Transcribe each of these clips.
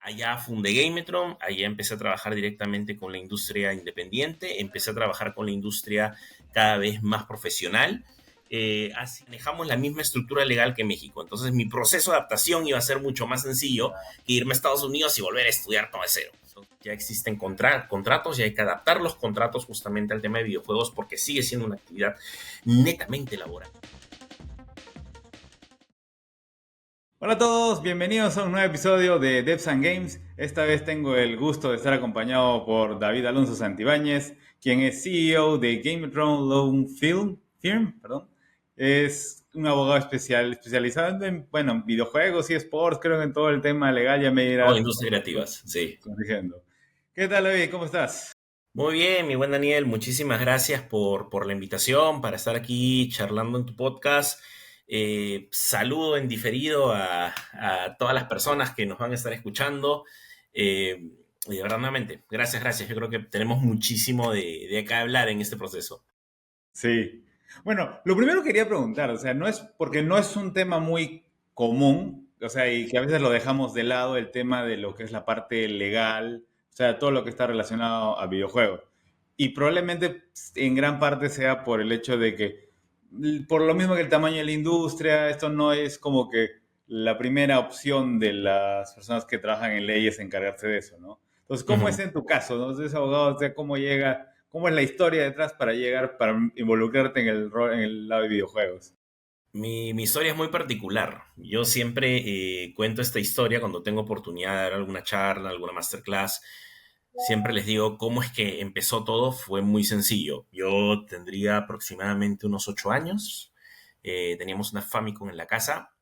Allá fundé Gametron, allá empecé a trabajar directamente con la industria independiente, empecé a trabajar con la industria cada vez más profesional. Así manejamos la misma estructura legal que México. Entonces mi proceso de adaptación iba a ser mucho más sencillo que irme a Estados Unidos y volver a estudiar todo de cero. Entonces, ya existen contratos y hay que adaptar los contratos justamente al tema de videojuegos porque sigue siendo una actividad netamente laboral. Hola a todos, bienvenidos a un nuevo episodio de Devs and Games. Esta vez tengo el gusto de estar acompañado por David Alonso Santibáñez, quien es CEO de Gametron Law Firm, perdón. Es un abogado especializado en, bueno, en videojuegos y esports, creo que en todo el tema legal ya me Todo irá industrias creativas, sí. corrigiendo. ¿Qué tal, David? ¿Cómo estás? Muy bien, mi buen Daniel, muchísimas gracias por la invitación para estar aquí charlando en tu podcast. Saludo en diferido a todas las personas que nos van a estar escuchando. Y de verdad, nuevamente, gracias, gracias. Yo creo que tenemos muchísimo de acá hablar en este proceso. Sí. Bueno, lo primero que quería preguntar, o sea, no es porque no es un tema muy común, o sea, y que a veces lo dejamos de lado el tema de lo que es la parte legal, o sea, todo lo que está relacionado a videojuegos. Y probablemente en gran parte sea por el hecho de que, por lo mismo que el tamaño de la industria, esto no es como que la primera opción de las personas que trabajan en leyes encargarse de eso, ¿no? Entonces, ¿cómo es Ujú. en tu caso? ¿No? Entonces, abogado, o sea, ¿cómo llega? ¿Cómo es la historia detrás para llegar, para involucrarte en el rol, en el lado de videojuegos? Mi historia es muy particular. Yo siempre cuento esta historia cuando tengo oportunidad de dar alguna charla, alguna masterclass. Siempre les digo cómo es que empezó todo. Fue muy sencillo. Yo tendría aproximadamente unos 8 años. Teníamos una Famicom en la casa.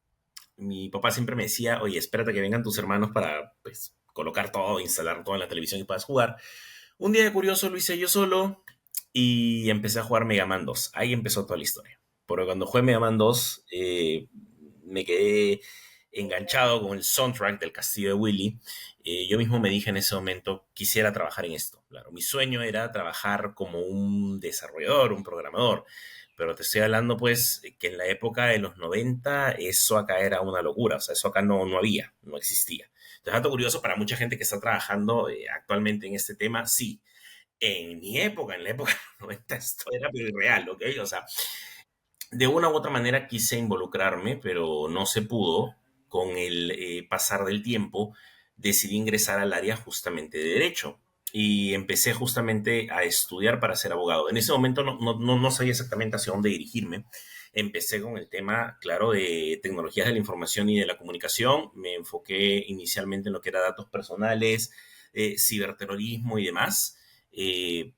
Mi papá siempre me decía, oye, espérate que vengan tus hermanos para pues, colocar todo, instalar todo en la televisión y puedas jugar. Un día de curioso lo hice yo solo y empecé a jugar Mega Man 2. Ahí empezó toda la historia. Porque cuando jugué Mega Man 2, me quedé enganchado con el soundtrack del Castillo de Willy. Yo mismo me dije en ese momento, quisiera trabajar en esto. Claro, mi sueño era trabajar como un desarrollador, un programador. Pero te estoy hablando, pues, que en la época de los 90 eso acá era una locura. O sea, eso acá no había, no existía. Entonces, dato curioso para mucha gente que está trabajando actualmente en este tema, sí. En mi época, en la época de los 90, esto era pero irreal, ¿ok? O sea, de una u otra manera quise involucrarme, pero no se pudo. Con el pasar del tiempo, decidí ingresar al área justamente de derecho y empecé justamente a estudiar para ser abogado. En ese momento no sabía exactamente hacia dónde dirigirme. Empecé con el tema, claro, de tecnologías de la información y de la comunicación. Me enfoqué inicialmente en lo que era datos personales, ciberterrorismo y demás. Eh,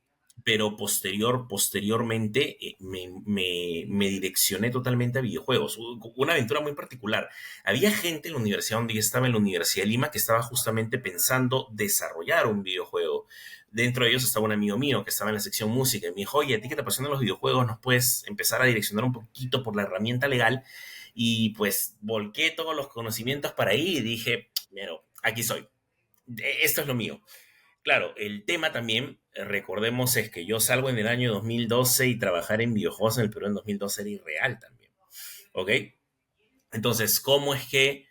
pero posteriormente me direccioné totalmente a videojuegos. Una aventura muy particular. Había gente en la universidad donde yo estaba, en la Universidad de Lima, que estaba justamente pensando desarrollar un videojuego. Dentro de ellos estaba un amigo mío que estaba en la sección música y me dijo, oye, a ti que te apasionan los videojuegos, nos puedes empezar a direccionar un poquito por la herramienta legal. Y pues volqué todos los conocimientos para ahí y dije, pero aquí soy. Esto es lo mío. Claro, el tema también, recordemos, es que yo salgo en el año 2012 y trabajar en videojuegos en el Perú en 2012 era irreal también, ¿ok? Entonces, ¿cómo es que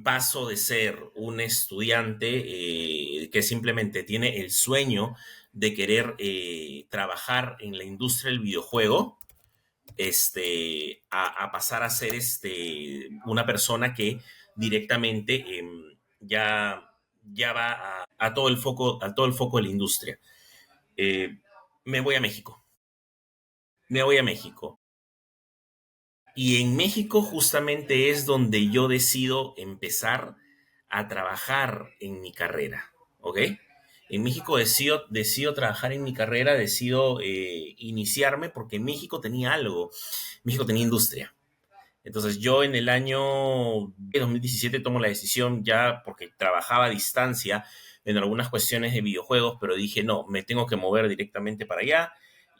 paso de ser un estudiante que simplemente tiene el sueño de querer trabajar en la industria del videojuego, a pasar a ser una persona que directamente ya va a todo el foco de la industria? Eh, me voy a México, me voy a México. Y en México justamente es donde yo decido empezar a trabajar en mi carrera, ¿ok? En México decido trabajar en mi carrera, decido iniciarme porque México tenía algo, México tenía industria. Entonces yo en el año 2017 tomo la decisión ya porque trabajaba a distancia en algunas cuestiones de videojuegos, pero dije, no, me tengo que mover directamente para allá.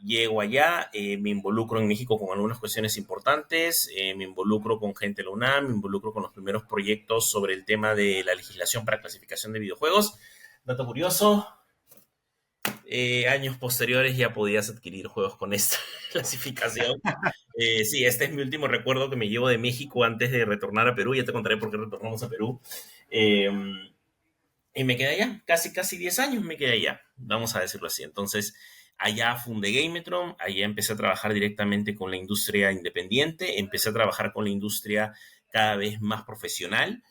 Llego allá, me involucro en México con algunas cuestiones importantes, me involucro con gente de la UNAM, me involucro con los primeros proyectos sobre el tema de la legislación para clasificación de videojuegos. Dato curioso, años posteriores ya podías adquirir juegos con esta clasificación. Sí, este es mi último recuerdo que me llevo de México antes de retornar a Perú. Ya te contaré por qué retornamos a Perú. Eh, Y me quedé allá, casi 10 años me quedé allá, vamos a decirlo así. Entonces, allá fundé Gametron, allá empecé a trabajar directamente con la industria independiente, empecé a trabajar con la industria cada vez más profesional.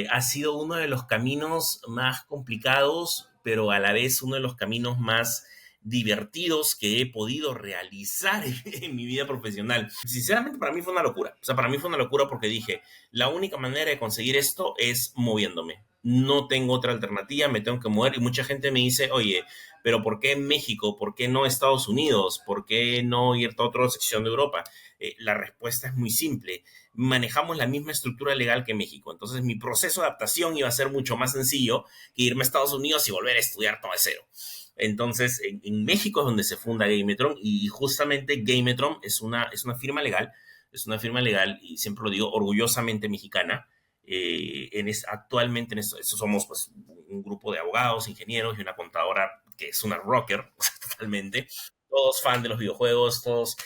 Ha sido uno de los caminos más complicados, pero a la vez uno de los caminos más divertidos que he podido realizar en mi vida profesional. Sinceramente, para mí fue una locura. O sea, para mí fue una locura porque dije, la única manera de conseguir esto es moviéndome. No tengo otra alternativa, me tengo que mover. Y mucha gente me dice, oye, pero ¿por qué México? ¿Por qué no Estados Unidos? ¿Por qué no ir a otra sección de Europa? La respuesta es muy simple. Manejamos la misma estructura legal que México. Entonces mi proceso de adaptación iba a ser mucho más sencillo que irme a Estados Unidos y volver a estudiar todo de cero. Entonces, en México es donde se funda Gametron y justamente Gametron es una firma legal, y siempre lo digo, orgullosamente mexicana. Actualmente eso somos pues, un grupo de abogados, ingenieros y una contadora que es una rocker, totalmente. Todos fans de los videojuegos, todos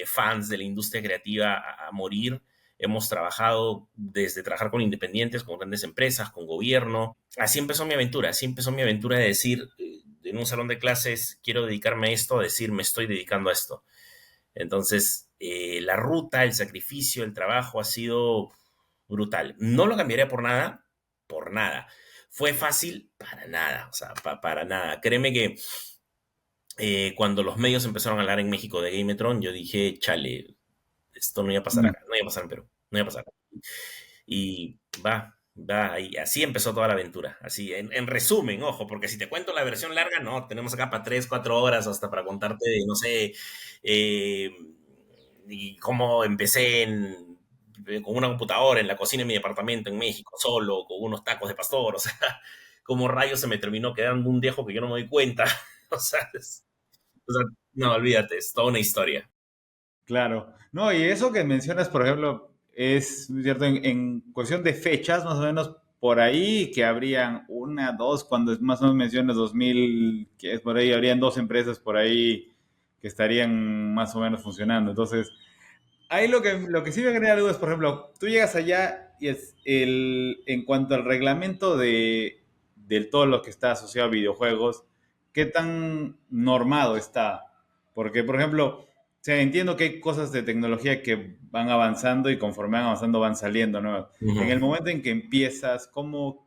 fans de la industria creativa a morir. Hemos trabajado desde trabajar con independientes, con grandes empresas, con gobierno. Así empezó mi aventura de decir, en un salón de clases, quiero dedicarme a esto, a decir, me estoy dedicando a esto. Entonces, la ruta, el sacrificio, el trabajo ha sido brutal. No lo cambiaría por nada, por nada. ¿Fue fácil? Para nada, o sea, para nada. Créeme que cuando los medios empezaron a hablar en México de Gametron, yo dije, chale, esto no iba a pasar Mm. acá, no iba a pasar en Perú, no iba a pasar. Y y así empezó toda la aventura. Así, en resumen, ojo, porque si te cuento la versión larga, no, tenemos acá para 3, 4 horas hasta para contarte de, no sé, eh, y cómo empecé con una computadora en la cocina de mi departamento en México, solo, con unos tacos de pastor, o sea, cómo rayos se me terminó quedando un viejo que yo no me doy cuenta. O sea, o sea, no, olvídate, es toda una historia. Claro. No, y eso que mencionas, por ejemplo, es cierto en cuestión de fechas, más o menos por ahí, que habrían una, dos, cuando es más o menos mencionas 2000, que es por ahí, habrían dos empresas por ahí que estarían más o menos funcionando. Entonces, ahí lo que sí me genera dudas, por ejemplo, tú llegas allá y en cuanto al reglamento de todo lo que está asociado a videojuegos, ¿qué tan normado está? Porque, por ejemplo, o sea, entiendo que hay cosas de tecnología que van avanzando y conforme van avanzando van saliendo nuevas. En Ujú. el momento en que empiezas,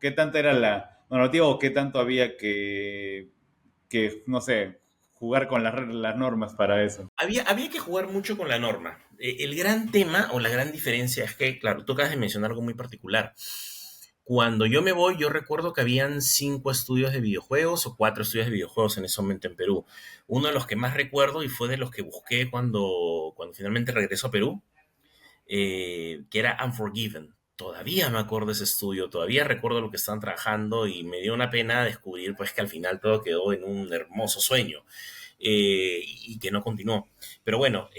qué tanta era la normativa o qué tanto había no sé, jugar con las normas para eso? Había que jugar mucho con la norma. El gran tema o la gran diferencia es que, claro, tú acabas de mencionar algo muy particular. Cuando yo me voy, yo recuerdo que habían 5 estudios de videojuegos o 4 estudios de videojuegos en ese momento en Perú. Uno de los que más recuerdo y fue de los que busqué cuando finalmente regreso a Perú, que era Unforgiven. Todavía me acuerdo de ese estudio, todavía recuerdo lo que estaban trabajando y me dio una pena descubrir pues que al final todo quedó en un hermoso sueño y que no continuó. Pero bueno,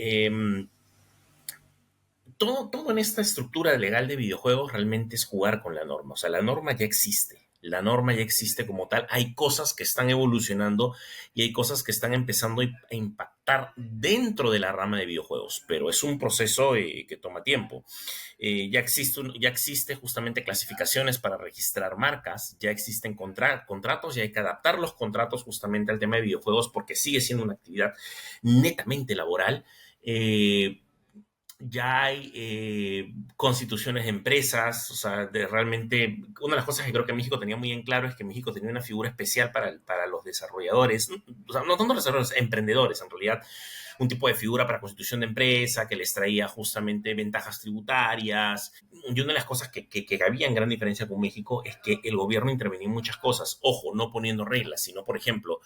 todo en esta estructura legal de videojuegos realmente es jugar con la norma. O sea, la norma ya existe. La norma ya existe como tal. Hay cosas que están evolucionando y hay cosas que están empezando a impactar dentro de la rama de videojuegos, pero es un proceso que toma tiempo. Ya existe justamente clasificaciones para registrar marcas, ya existen contratos y hay que adaptar los contratos justamente al tema de videojuegos porque sigue siendo una actividad netamente laboral. Ya hay constituciones de empresas, o sea, realmente, una de las cosas que creo que México tenía muy en claro es que México tenía una figura especial para los desarrolladores, o sea, no tanto los desarrolladores, emprendedores en realidad, un tipo de figura para constitución de empresa que les traía justamente ventajas tributarias. Y una de las cosas que había en gran diferencia con México es que el gobierno intervenía en muchas cosas, ojo, no poniendo reglas, sino, por ejemplo,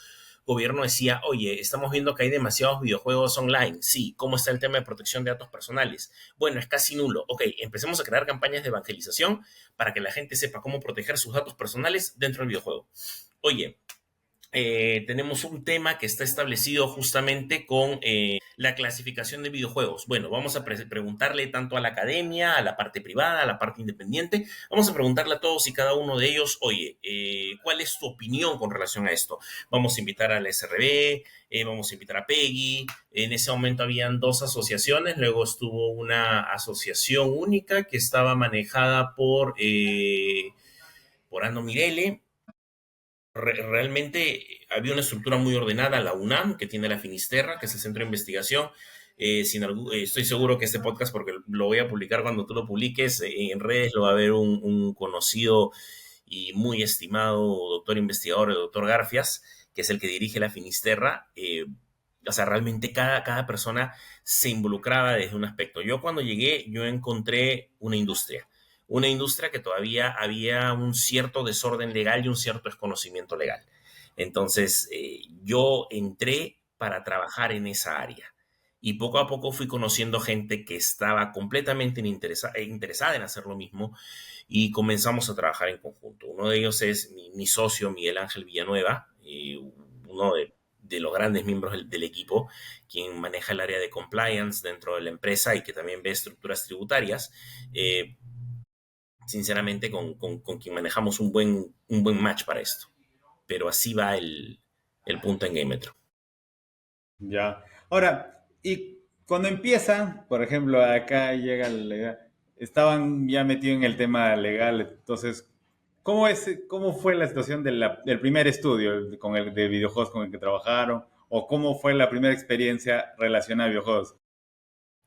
gobierno decía, oye, estamos viendo que hay demasiados videojuegos online. Sí, ¿cómo está el tema de protección de datos personales? Bueno, es casi nulo. Ok, empecemos a crear campañas de evangelización para que la gente sepa cómo proteger sus datos personales dentro del videojuego. Oye, tenemos un tema que está establecido justamente con la clasificación de videojuegos. Bueno, vamos a preguntarle tanto a la academia, a la parte privada, a la parte independiente, vamos a preguntarle a todos y cada uno de ellos, oye, ¿cuál es tu opinión con relación a esto? Vamos a invitar a la SRB, vamos a invitar a PEGI. En ese momento habían 2 asociaciones, luego estuvo una asociación única que estaba manejada por Ando Mirele, realmente había una estructura muy ordenada, la UNAM, que tiene la Finisterra, que es el centro de investigación. Estoy seguro que este podcast, porque lo voy a publicar cuando tú lo publiques, en redes lo va a ver un conocido y muy estimado doctor investigador, el doctor Garfias, que es el que dirige la Finisterra. O sea, realmente cada persona se involucraba desde un aspecto. Yo cuando llegué, yo encontré una industria que todavía había un cierto desorden legal y un cierto desconocimiento legal. Entonces, yo entré para trabajar en esa área y poco a poco fui conociendo gente que estaba completamente interesada en hacer lo mismo y comenzamos a trabajar en conjunto. Uno de ellos es mi socio Miguel Ángel Villanueva, uno de los grandes miembros del equipo, quien maneja el área de compliance dentro de la empresa y que también ve estructuras tributarias. Sinceramente, con quien manejamos un buen match para esto. Pero así va el punto en Game Metro. Ya. Ahora, y cuando empiezan, por ejemplo, acá llega el legal, estaban ya metidos en el tema legal, entonces, cómo fue la situación del primer estudio con el de videojuegos con el que trabajaron? ¿O cómo fue la primera experiencia relacionada a videojuegos?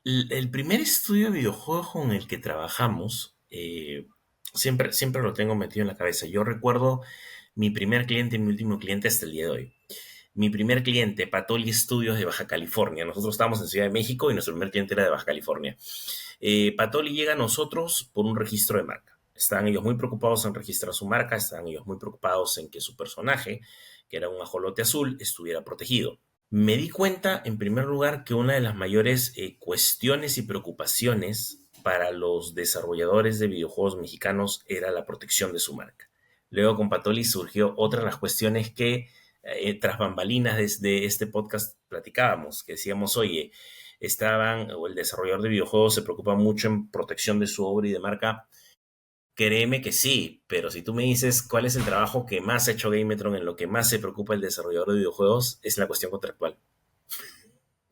El primer estudio de videojuegos con el que trabajamos, siempre lo tengo metido en la cabeza. Yo recuerdo mi primer cliente y mi último cliente hasta el día de hoy. Mi primer cliente, Patoli Studios de Baja California. Nosotros estábamos en Ciudad de México y nuestro primer cliente era de Baja California. Patoli llega a nosotros por un registro de marca. Estaban ellos muy preocupados en registrar su marca, estaban ellos muy preocupados en que su personaje, que era un ajolote azul, estuviera protegido. Me di cuenta, en primer lugar, que una de las mayores cuestiones y preocupaciones para los desarrolladores de videojuegos mexicanos era la protección de su marca. Luego con Patoli surgió otra de las cuestiones que tras bambalinas desde este podcast platicábamos, que decíamos, oye, o el desarrollador de videojuegos se preocupa mucho en protección de su obra y de marca. Créeme que sí, pero si tú me dices cuál es el trabajo que más ha hecho Gametron, en lo que más se preocupa el desarrollador de videojuegos, es la cuestión contractual.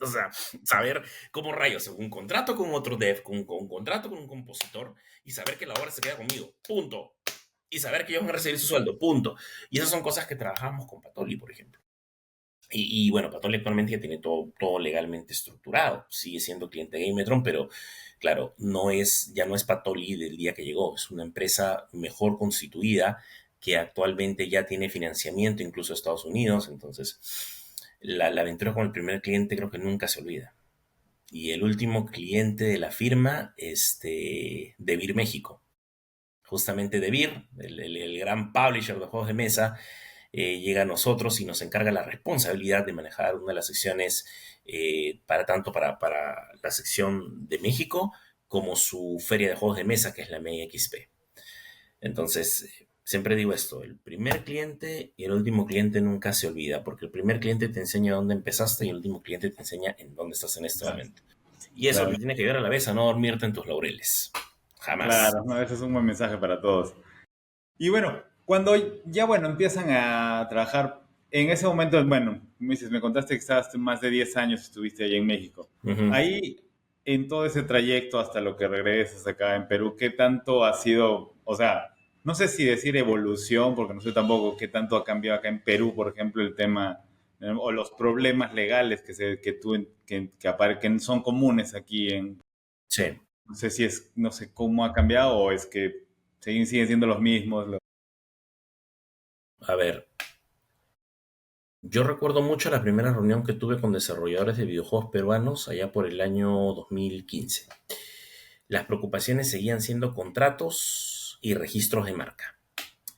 O sea, saber cómo rayos, un contrato con otro dev, con un contrato con un compositor, y saber que la obra se queda conmigo, punto. Y saber que ellos van a recibir su sueldo, punto. Y esas son cosas que trabajamos con Patoli, por ejemplo. Bueno, Patoli actualmente ya tiene todo legalmente estructurado. Sigue siendo cliente de Gametron, pero claro, ya no es Patoli del día que llegó. Es una empresa mejor constituida que actualmente ya tiene financiamiento incluso de Estados Unidos. Entonces, la aventura con el primer cliente creo que nunca se olvida. Y el último cliente de la firma es de México. Justamente De el gran publisher de juegos de mesa, llega a nosotros y nos encarga la responsabilidad de manejar una de las secciones, para la sección de México como su feria de juegos de mesa, que es la MXP. Entonces, siempre digo esto, el primer cliente y el último cliente nunca se olvida, porque el primer cliente te enseña dónde empezaste y el último cliente te enseña en dónde estás en este Claro, momento. Y eso te claro, tiene que ayudar a la vez a no dormirte en tus laureles. Jamás. claro, no, ese es un buen mensaje para todos. Y bueno, cuando ya, bueno, empiezan a trabajar, en ese momento, bueno, me contaste que estabas más de 10 años, estuviste allá en México. Ujú. Ahí, en todo ese trayecto hasta lo que regresas acá en Perú, ¿qué tanto ha sido, o sea, no sé si decir evolución, porque no sé tampoco qué tanto ha cambiado acá en Perú, por ejemplo, el tema, o los problemas legales que son comunes aquí en, Sí. no sé si es, no sé cómo ha cambiado o es que siguen siendo los mismos. A ver, yo recuerdo mucho la primera reunión que tuve con desarrolladores de videojuegos peruanos allá por el año 2015. Las preocupaciones seguían siendo contratos y registros de marca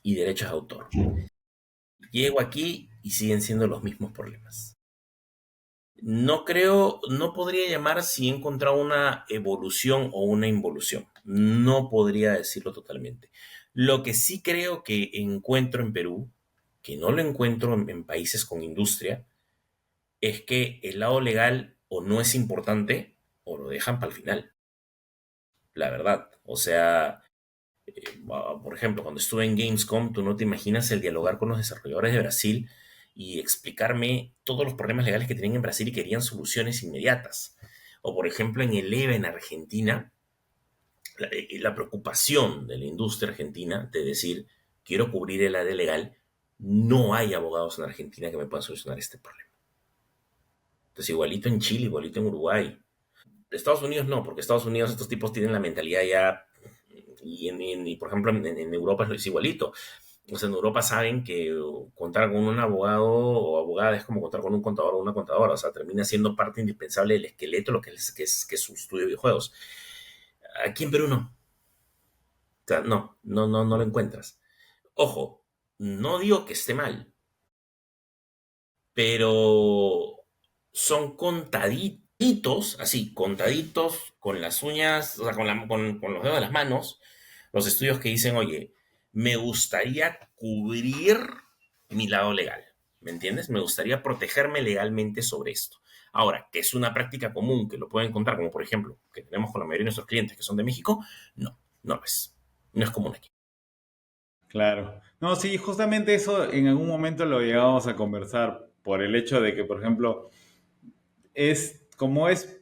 y derechos de autor. Llego aquí y siguen siendo los mismos problemas. No podría llamar si he encontrado una evolución o una involución. No podría decirlo totalmente. Lo que sí creo que encuentro en Perú, que no lo encuentro en países con industria, es que el lado legal o no es importante o lo dejan para el final, la verdad. O sea, por ejemplo, cuando estuve en Gamescom, tú no te imaginas el dialogar con los desarrolladores de Brasil y explicarme todos los problemas legales que tenían en Brasil y querían soluciones inmediatas. O por ejemplo, en el EVE en Argentina, la preocupación de la industria argentina de decir, quiero cubrir el área legal, No hay abogados en Argentina que me puedan solucionar este problema. Entonces, igualito en Chile, igualito en Uruguay. Estados Unidos no, porque Estados Unidos estos tipos tienen la mentalidad ya, y por ejemplo en Europa es igualito. O sea, en Europa saben que contar con un abogado o abogada es como contar con un contador o una contadora. O sea, termina siendo parte indispensable del esqueleto de lo que es su estudio de videojuegos. Aquí en Perú no. O sea, no lo encuentras. Ojo, no digo que esté mal, pero son contaditos, así, contaditos con las uñas, o sea, con los dedos de las manos, los estudios que dicen, oye, me gustaría cubrir mi lado legal, ¿me entiendes? Me gustaría protegerme legalmente sobre esto. Ahora, que es una práctica común, que lo pueden encontrar, como por ejemplo, que tenemos con la mayoría de nuestros clientes que son de México, no, no lo es. No es común aquí. Claro. No, sí, justamente eso en algún momento lo llegamos a conversar por el hecho de que, por ejemplo, como es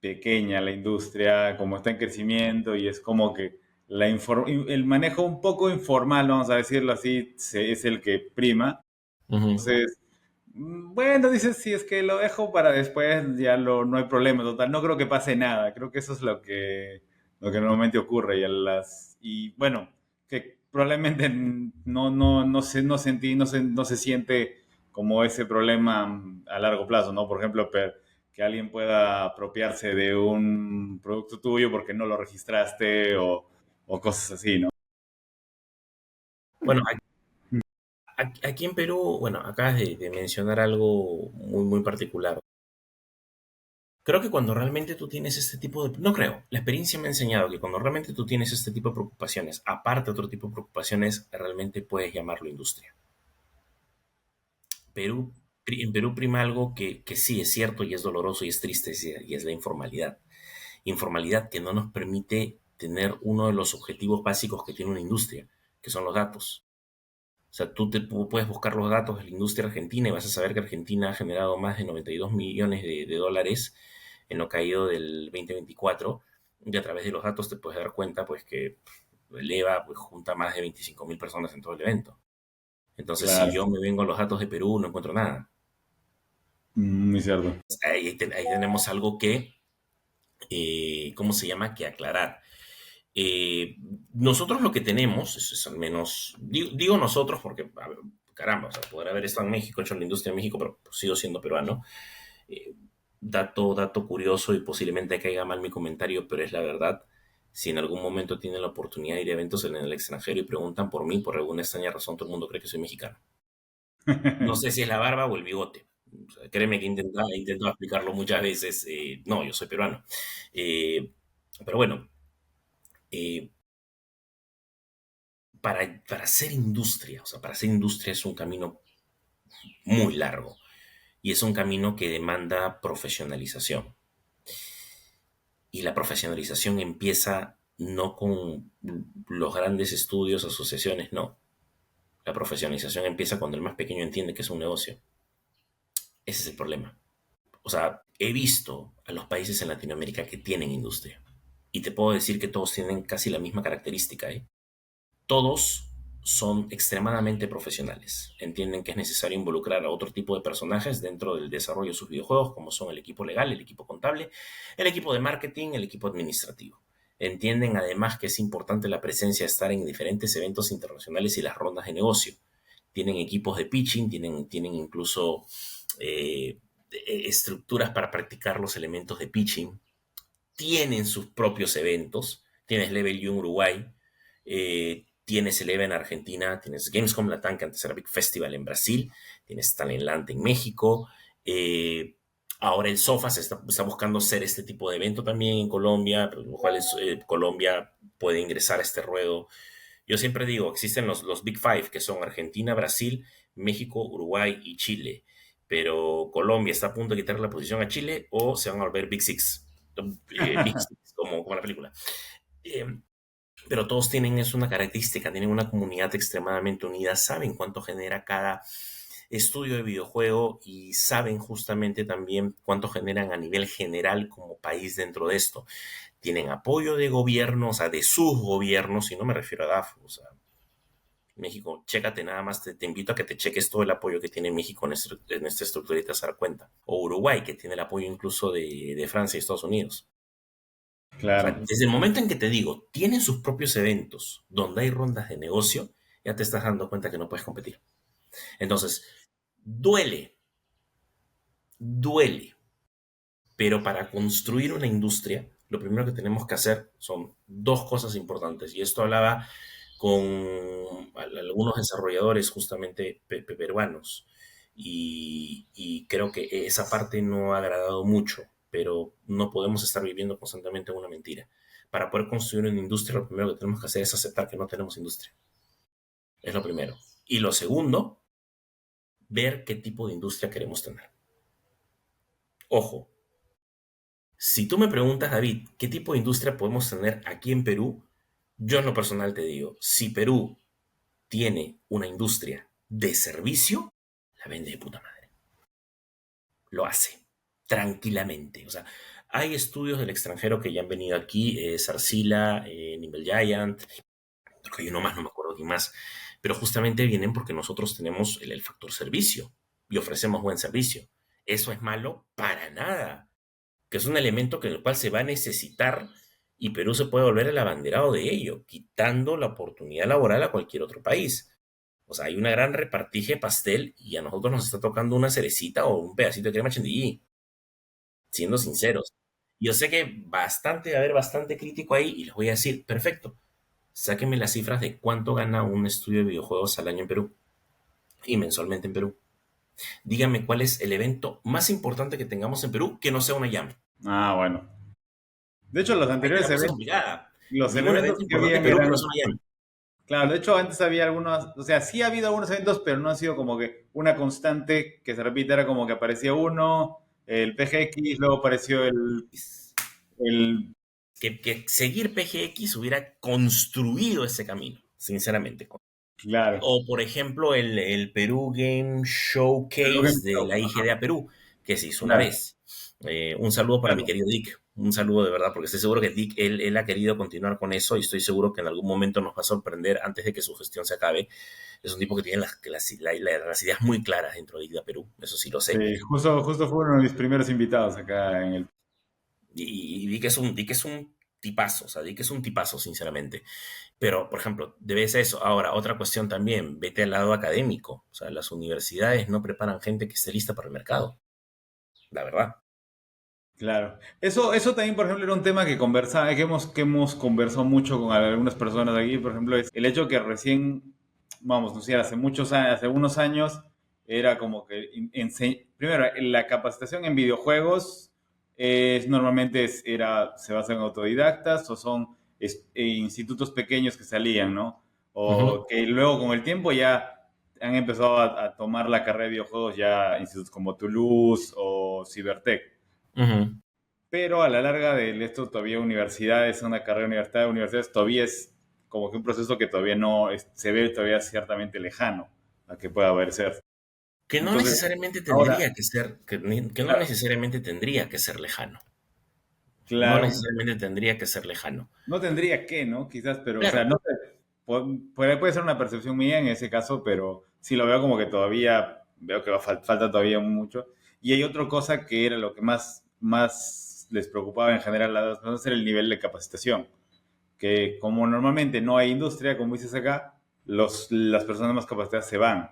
pequeña la industria, como está en crecimiento y es como que el manejo un poco informal, vamos a decirlo así, es el que prima. Ujú. Entonces, bueno, dices, si es que lo dejo para después, no hay problema, total, no creo que pase nada, creo que eso es lo que normalmente ocurre y bueno, que probablemente no se siente como ese problema a largo plazo, ¿no? Por ejemplo, que alguien pueda apropiarse de un producto tuyo porque no lo registraste o cosas así, ¿no? Bueno, aquí en Perú, bueno, acabas de mencionar algo muy, muy particular. Creo que cuando realmente tú tienes este tipo de... No creo, la experiencia me ha enseñado que cuando realmente tú tienes este tipo de preocupaciones, aparte de otro tipo de preocupaciones, realmente puedes llamarlo industria. En Perú prima algo que sí es cierto y es doloroso y es triste, y es la informalidad. Informalidad que no nos permite tener uno de los objetivos básicos que tiene una industria, que son los datos. O sea, tú puedes buscar los datos de la industria argentina y vas a saber que Argentina ha generado más de 92 millones de dólares en lo caído del 2024. Y a través de los datos te puedes dar cuenta pues que el EVA pues, junta más de 25.000 personas en todo el evento. Entonces, si Claro, yo me vengo a los datos de Perú, no encuentro nada. muy cierto. Ahí tenemos algo que, ¿cómo se llama? Que aclarar. Eh, Nosotros lo que tenemos, es al menos, digo nosotros porque, a ver, caramba, o sea, podrá haber estado en México, hecho en la industria de México, pero pues, sigo siendo peruano. Eh, dato curioso y posiblemente caiga mal mi comentario, pero es la verdad. Si en algún momento tienen la oportunidad de ir a eventos en el extranjero y preguntan por mí, por alguna extraña razón, todo el mundo cree que soy mexicano. No sé si es la barba o el bigote. O sea, créeme que he intentado explicarlo muchas veces. No, yo soy peruano. Eh, pero bueno, eh, para hacer industria, o sea, para hacer industria es un camino muy largo y es un camino que demanda profesionalización. Y la profesionalización empieza no con los grandes estudios, asociaciones, no. La profesionalización empieza cuando el más pequeño entiende que es un negocio. Ese es el problema. O sea, he visto a los países en Latinoamérica que tienen industria. Y te puedo decir que todos tienen casi la misma característica, ¿eh? Todos son extremadamente profesionales. Entienden que es necesario involucrar a otro tipo de personajes dentro del desarrollo de sus videojuegos, como son el equipo legal, el equipo contable, el equipo de marketing, el equipo administrativo. Entienden además que es importante la presencia de estar en diferentes eventos internacionales y las rondas de negocio. Tienen equipos de pitching, tienen incluso estructuras para practicar los elementos de pitching, tienen sus propios eventos. Tienes Level U en Uruguay, tienes Eleva en Argentina, tienes Gamescom Latam, que antes era Big Festival en Brasil, tienes Talentland en México. eh, Ahora el SOFA está buscando ser este tipo de evento también en Colombia, pero lo cual Colombia puede ingresar a este ruedo. Yo siempre digo, existen los Big Five, que son Argentina, Brasil, México, Uruguay y Chile. Pero Colombia está a punto de quitarle la posición a Chile o se van a volver Big Six. Big Six, como la película. Eh, pero todos tienen es una característica, tienen una comunidad extremadamente unida, saben cuánto genera cada estudio de videojuego y saben justamente también cuánto generan a nivel general como país dentro de esto. Tienen apoyo de gobiernos, o sea, de sus gobiernos, y no me refiero a DAF, o sea, México, chécate nada más, te invito a que te cheques todo el apoyo que tiene México en esta estructura y te vas a dar cuenta. O Uruguay, que tiene el apoyo incluso de Francia y Estados Unidos. O sea, Claro. desde el momento en que te digo, tienen sus propios eventos donde hay rondas de negocio, ya te estás dando cuenta que no puedes competir. Entonces, duele, duele, pero para construir una industria, lo primero que tenemos que hacer son dos cosas importantes. Y esto hablaba con algunos desarrolladores justamente peruanos. Y creo que esa parte no ha agradado mucho, pero no podemos estar viviendo constantemente en una mentira. Para poder construir una industria, lo primero que tenemos que hacer es aceptar que no tenemos industria. Es lo primero. Y lo segundo, ver qué tipo de industria queremos tener. Ojo, si tú me preguntas, David, ¿qué tipo de industria podemos tener aquí en Perú? Yo en lo personal te digo, si Perú tiene una industria de servicio, la vende de puta madre. Lo hace tranquilamente. O sea, hay estudios del extranjero que ya han venido aquí, Sarcila, Nimble Giant, creo que hay uno más, no me acuerdo quién más, pero justamente vienen porque nosotros tenemos el factor servicio y ofrecemos buen servicio. ¿Eso es malo? Para nada, que es un elemento que en el cual se va a necesitar y Perú se puede volver el abanderado de ello, quitando la oportunidad laboral a cualquier otro país. O sea, hay una gran repartije de pastel y a nosotros nos está tocando una cerecita o un pedacito de crema chantilly, siendo sinceros. Yo sé que va a haber bastante crítico ahí y les voy a decir, perfecto, sáquenme las cifras de cuánto gana un estudio de videojuegos al año en Perú y mensualmente en Perú. Díganme cuál es el evento más importante que tengamos en Perú que no sea una jam. Ah, bueno. De hecho, Ahí te la puse complicada. los Dime un evento eventos que importante en habían Perú que no eran, sea una jam. claro, de hecho antes había algunos, o sea, sí ha habido algunos eventos, pero no ha sido como que una constante que se repita, era como que aparecía uno, el PGX, luego apareció el Que seguir PGX hubiera construido ese camino, sinceramente. claro, O, por ejemplo, el Perú Game el Logan Showcase de Show, la ajá, IGDA Perú, que se hizo una claro, vez. Un saludo para mi claro. querido Dick. Un saludo de verdad, porque estoy seguro que Dick, él ha querido continuar con eso y estoy seguro que en algún momento nos va a sorprender antes de que su gestión se acabe. Es un tipo que tiene las ideas muy claras dentro de IGDA Perú, eso sí lo Sí, sé. justo fue uno de mis primeros invitados acá en el... Y Dick es un tipazo, o sea, Dick es un tipazo, sinceramente. Pero, por ejemplo, debes eso. Ahora, otra cuestión también, vete al lado académico. O sea, las universidades no preparan gente que esté lista para el mercado, la verdad. Claro. Eso también, por ejemplo, era un tema que conversaba, que hemos conversado mucho con algunas personas de aquí, por ejemplo, es el hecho que recién, vamos, no sé, hace muchos años, hace unos años, era como que, primero, la capacitación en videojuegos normalmente se basa en autodidactas o son institutos pequeños que salían, ¿no? Ujú, O que luego con el tiempo ya han empezado a tomar la carrera de videojuegos ya institutos como Toulouse o Cybertech. ujú. Pero a la larga de esto todavía universidades, una carrera universitaria de universidades todavía es como que un proceso que todavía no se ve todavía ciertamente lejano a que pueda haber ser. Que no Entonces, necesariamente ahora, tendría que ser, que no claro, necesariamente tendría que ser lejano. No claro, necesariamente tendría que ser lejano. no tendría que, ¿no? Quizás, pero, o sea, Claro, no sé, puede ser una percepción mía en ese caso, pero sí lo veo como que todavía, veo que falta todavía mucho. Y hay otra cosa que era lo que más les preocupaba en general a las personas, era el nivel de capacitación. Que como normalmente no hay industria, como dices acá, las personas más capacitadas se van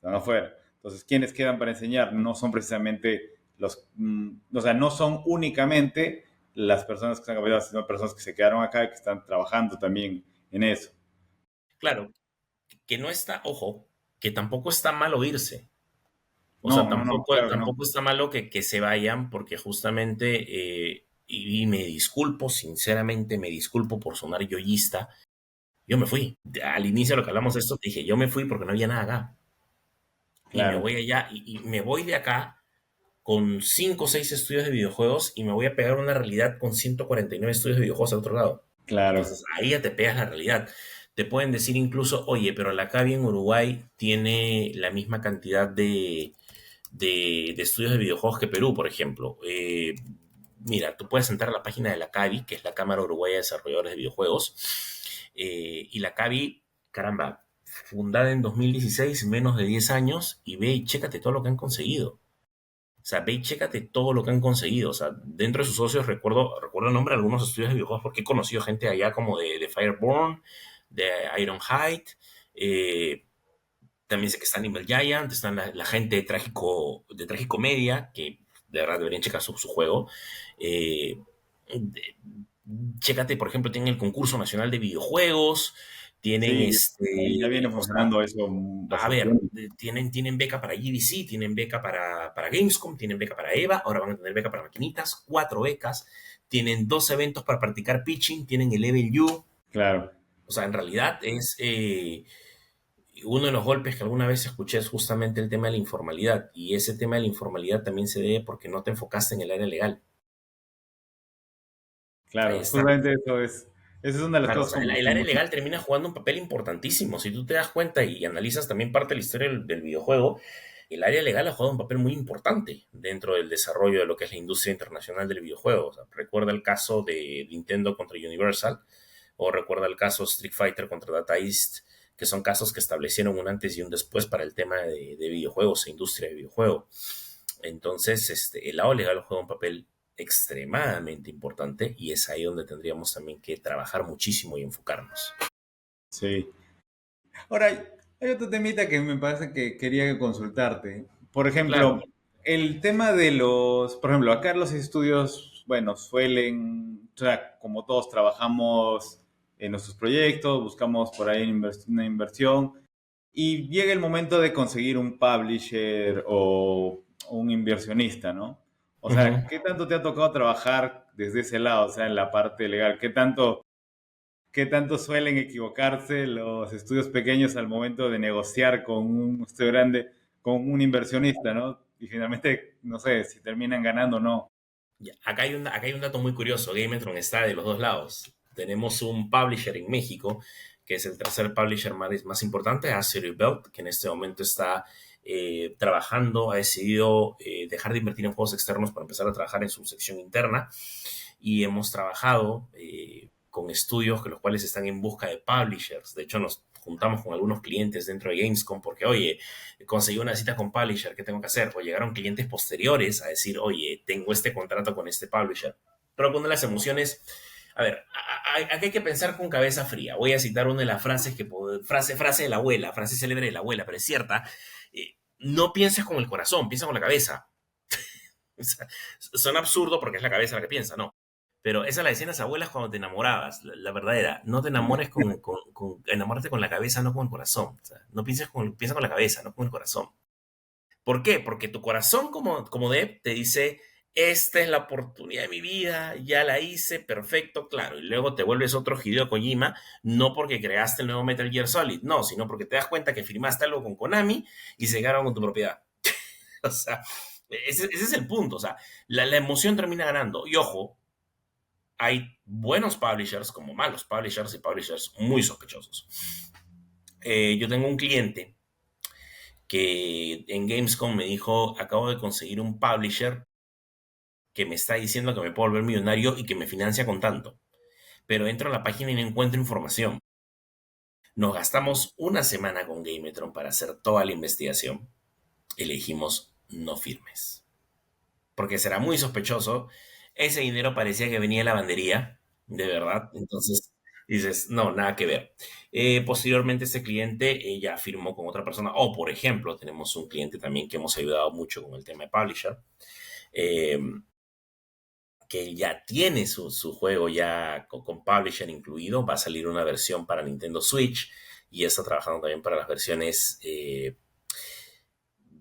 afuera. Entonces, quienes quedan para enseñar no son precisamente o sea, no son únicamente las personas que están capacitadas, sino personas que se quedaron acá y que están trabajando también en eso. claro, que no está, ojo, que tampoco está mal oírse. O sea, No, claro que no. tampoco está malo que se vayan porque justamente, y me disculpo, sinceramente me disculpo por sonar yoísta, yo me fui. Al inicio de lo que hablamos de esto, te dije, yo me fui porque no había nada acá. Y me Claro, voy allá, y me voy de acá con 5 o 6 estudios de videojuegos y me voy a pegar una realidad con 149 estudios de videojuegos al otro lado. claro, Entonces ahí ya te pegas la realidad. Te pueden decir incluso, oye, pero la CABI en Uruguay tiene la misma cantidad de estudios de videojuegos que Perú, por ejemplo. Mira, tú puedes entrar a la página de la CABI, que es la Cámara Uruguaya de Desarrolladores de Videojuegos, y la CABI, caramba, fundada en 2016, menos de 10 años, y ve y chécate todo lo que han conseguido. O sea, ve y chécate todo lo que han conseguido. O sea, dentro de sus socios recuerdo el nombre de algunos estudios de videojuegos porque he conocido gente allá como de Fireborn, de Ironhide. eh, También sé que está Animal Giant, están la gente de Trágico Media, que de verdad deberían checar su juego. Eh, de- Chécate, por ejemplo, tienen el concurso nacional de videojuegos, tienen Sí, ya viene o sea, funcionando eso a bastante ver, bien. tienen beca para GDC, tienen beca para Gamescom, tienen beca para EVA, ahora van a tener beca para maquinitas, 4 becas, tienen 2 eventos para practicar pitching, tienen el Level U. Claro, O sea, en realidad es uno de los golpes que alguna vez escuché es justamente el tema de la informalidad. Y ese tema de la informalidad también se debe porque no te enfocaste en el área legal. Ahí claro, está. justamente eso es una de las Claro, o cosas sea, como, el área como legal termina jugando un papel importantísimo. Si tú te das cuenta y analizas también parte de la historia del videojuego, el área legal ha jugado un papel muy importante dentro del desarrollo de lo que es la industria internacional del videojuego. O sea, recuerda el caso de Nintendo contra Universal, o recuerda el caso Street Fighter contra Data East, que son casos que establecieron un antes y un después para el tema de videojuegos e industria de videojuegos. Entonces, el lado legal juega un papel extremadamente importante y es ahí donde tendríamos también que trabajar muchísimo y enfocarnos. sí. Ahora, hay otro temita que me parece que quería consultarte. Por Claro. ejemplo, el tema de por ejemplo, acá los estudios, bueno, suelen, o sea, como todos trabajamos en nuestros proyectos, buscamos por ahí una inversión y llega el momento de conseguir un publisher o un inversionista, ¿no? O Ujú. sea, ¿qué tanto te ha tocado trabajar desde ese lado, o sea, en la parte legal? ¿Qué tanto suelen equivocarse los estudios pequeños al momento de negociar con un estudio grande, con un inversionista, ¿no? Y finalmente, no sé si terminan ganando o no. Ya, acá hay un dato muy curioso. Gametron está de los dos lados. Tenemos un publisher en México, que es el tercer publisher más importante, Azeroth Belt, que en este momento está trabajando, ha decidido dejar de invertir en juegos externos para empezar a trabajar en su sección interna. Y hemos trabajado con estudios que los cuales están en busca de publishers. De hecho, nos juntamos con algunos clientes dentro de Gamescom porque, oye, conseguí una cita con publisher, ¿qué tengo que hacer? O llegaron clientes posteriores a decir, oye, tengo este contrato con este publisher. Pero cuando las emociones, a ver, aquí hay que pensar con cabeza fría. Voy a citar una de las frases frase de la abuela, frase célebre de la abuela, pero es cierta. No pienses con el corazón, piensa con la cabeza. O sea, son absurdo porque es la cabeza la que piensa, ¿no? Pero esa la decían las abuelas cuando te enamorabas, la verdadera. No te enamores enamórate con la cabeza, no con el corazón. O sea, no piensa con la cabeza, no con el corazón. ¿Por qué? Porque tu corazón como Dev te dice, esta es la oportunidad de mi vida, ya la hice, perfecto, claro. Y luego te vuelves otro Hideo Kojima, no porque creaste el nuevo Metal Gear Solid, no, sino porque te das cuenta que firmaste algo con Konami y se quedaron con tu propiedad. O sea, ese es el punto. O sea, la emoción termina ganando. Y ojo, hay buenos publishers como malos publishers y publishers muy sospechosos. Yo tengo un cliente que en Gamescom me dijo, acabo de conseguir un publisher que me está diciendo que me puedo volver millonario y que me financia con tanto. Pero entro a la página y no encuentro información. Nos gastamos una semana con Gametron para hacer toda la investigación. Elegimos no firmes. Porque será muy sospechoso. Ese dinero parecía que venía de la lavandería, de verdad. Entonces dices, no, nada que ver. Posteriormente, este cliente ya firmó con otra persona. O, por ejemplo, tenemos un cliente también que hemos ayudado mucho con el tema de publisher, eh, que ya tiene su juego ya con publisher incluido. Va a salir una versión para Nintendo Switch y está trabajando también para las versiones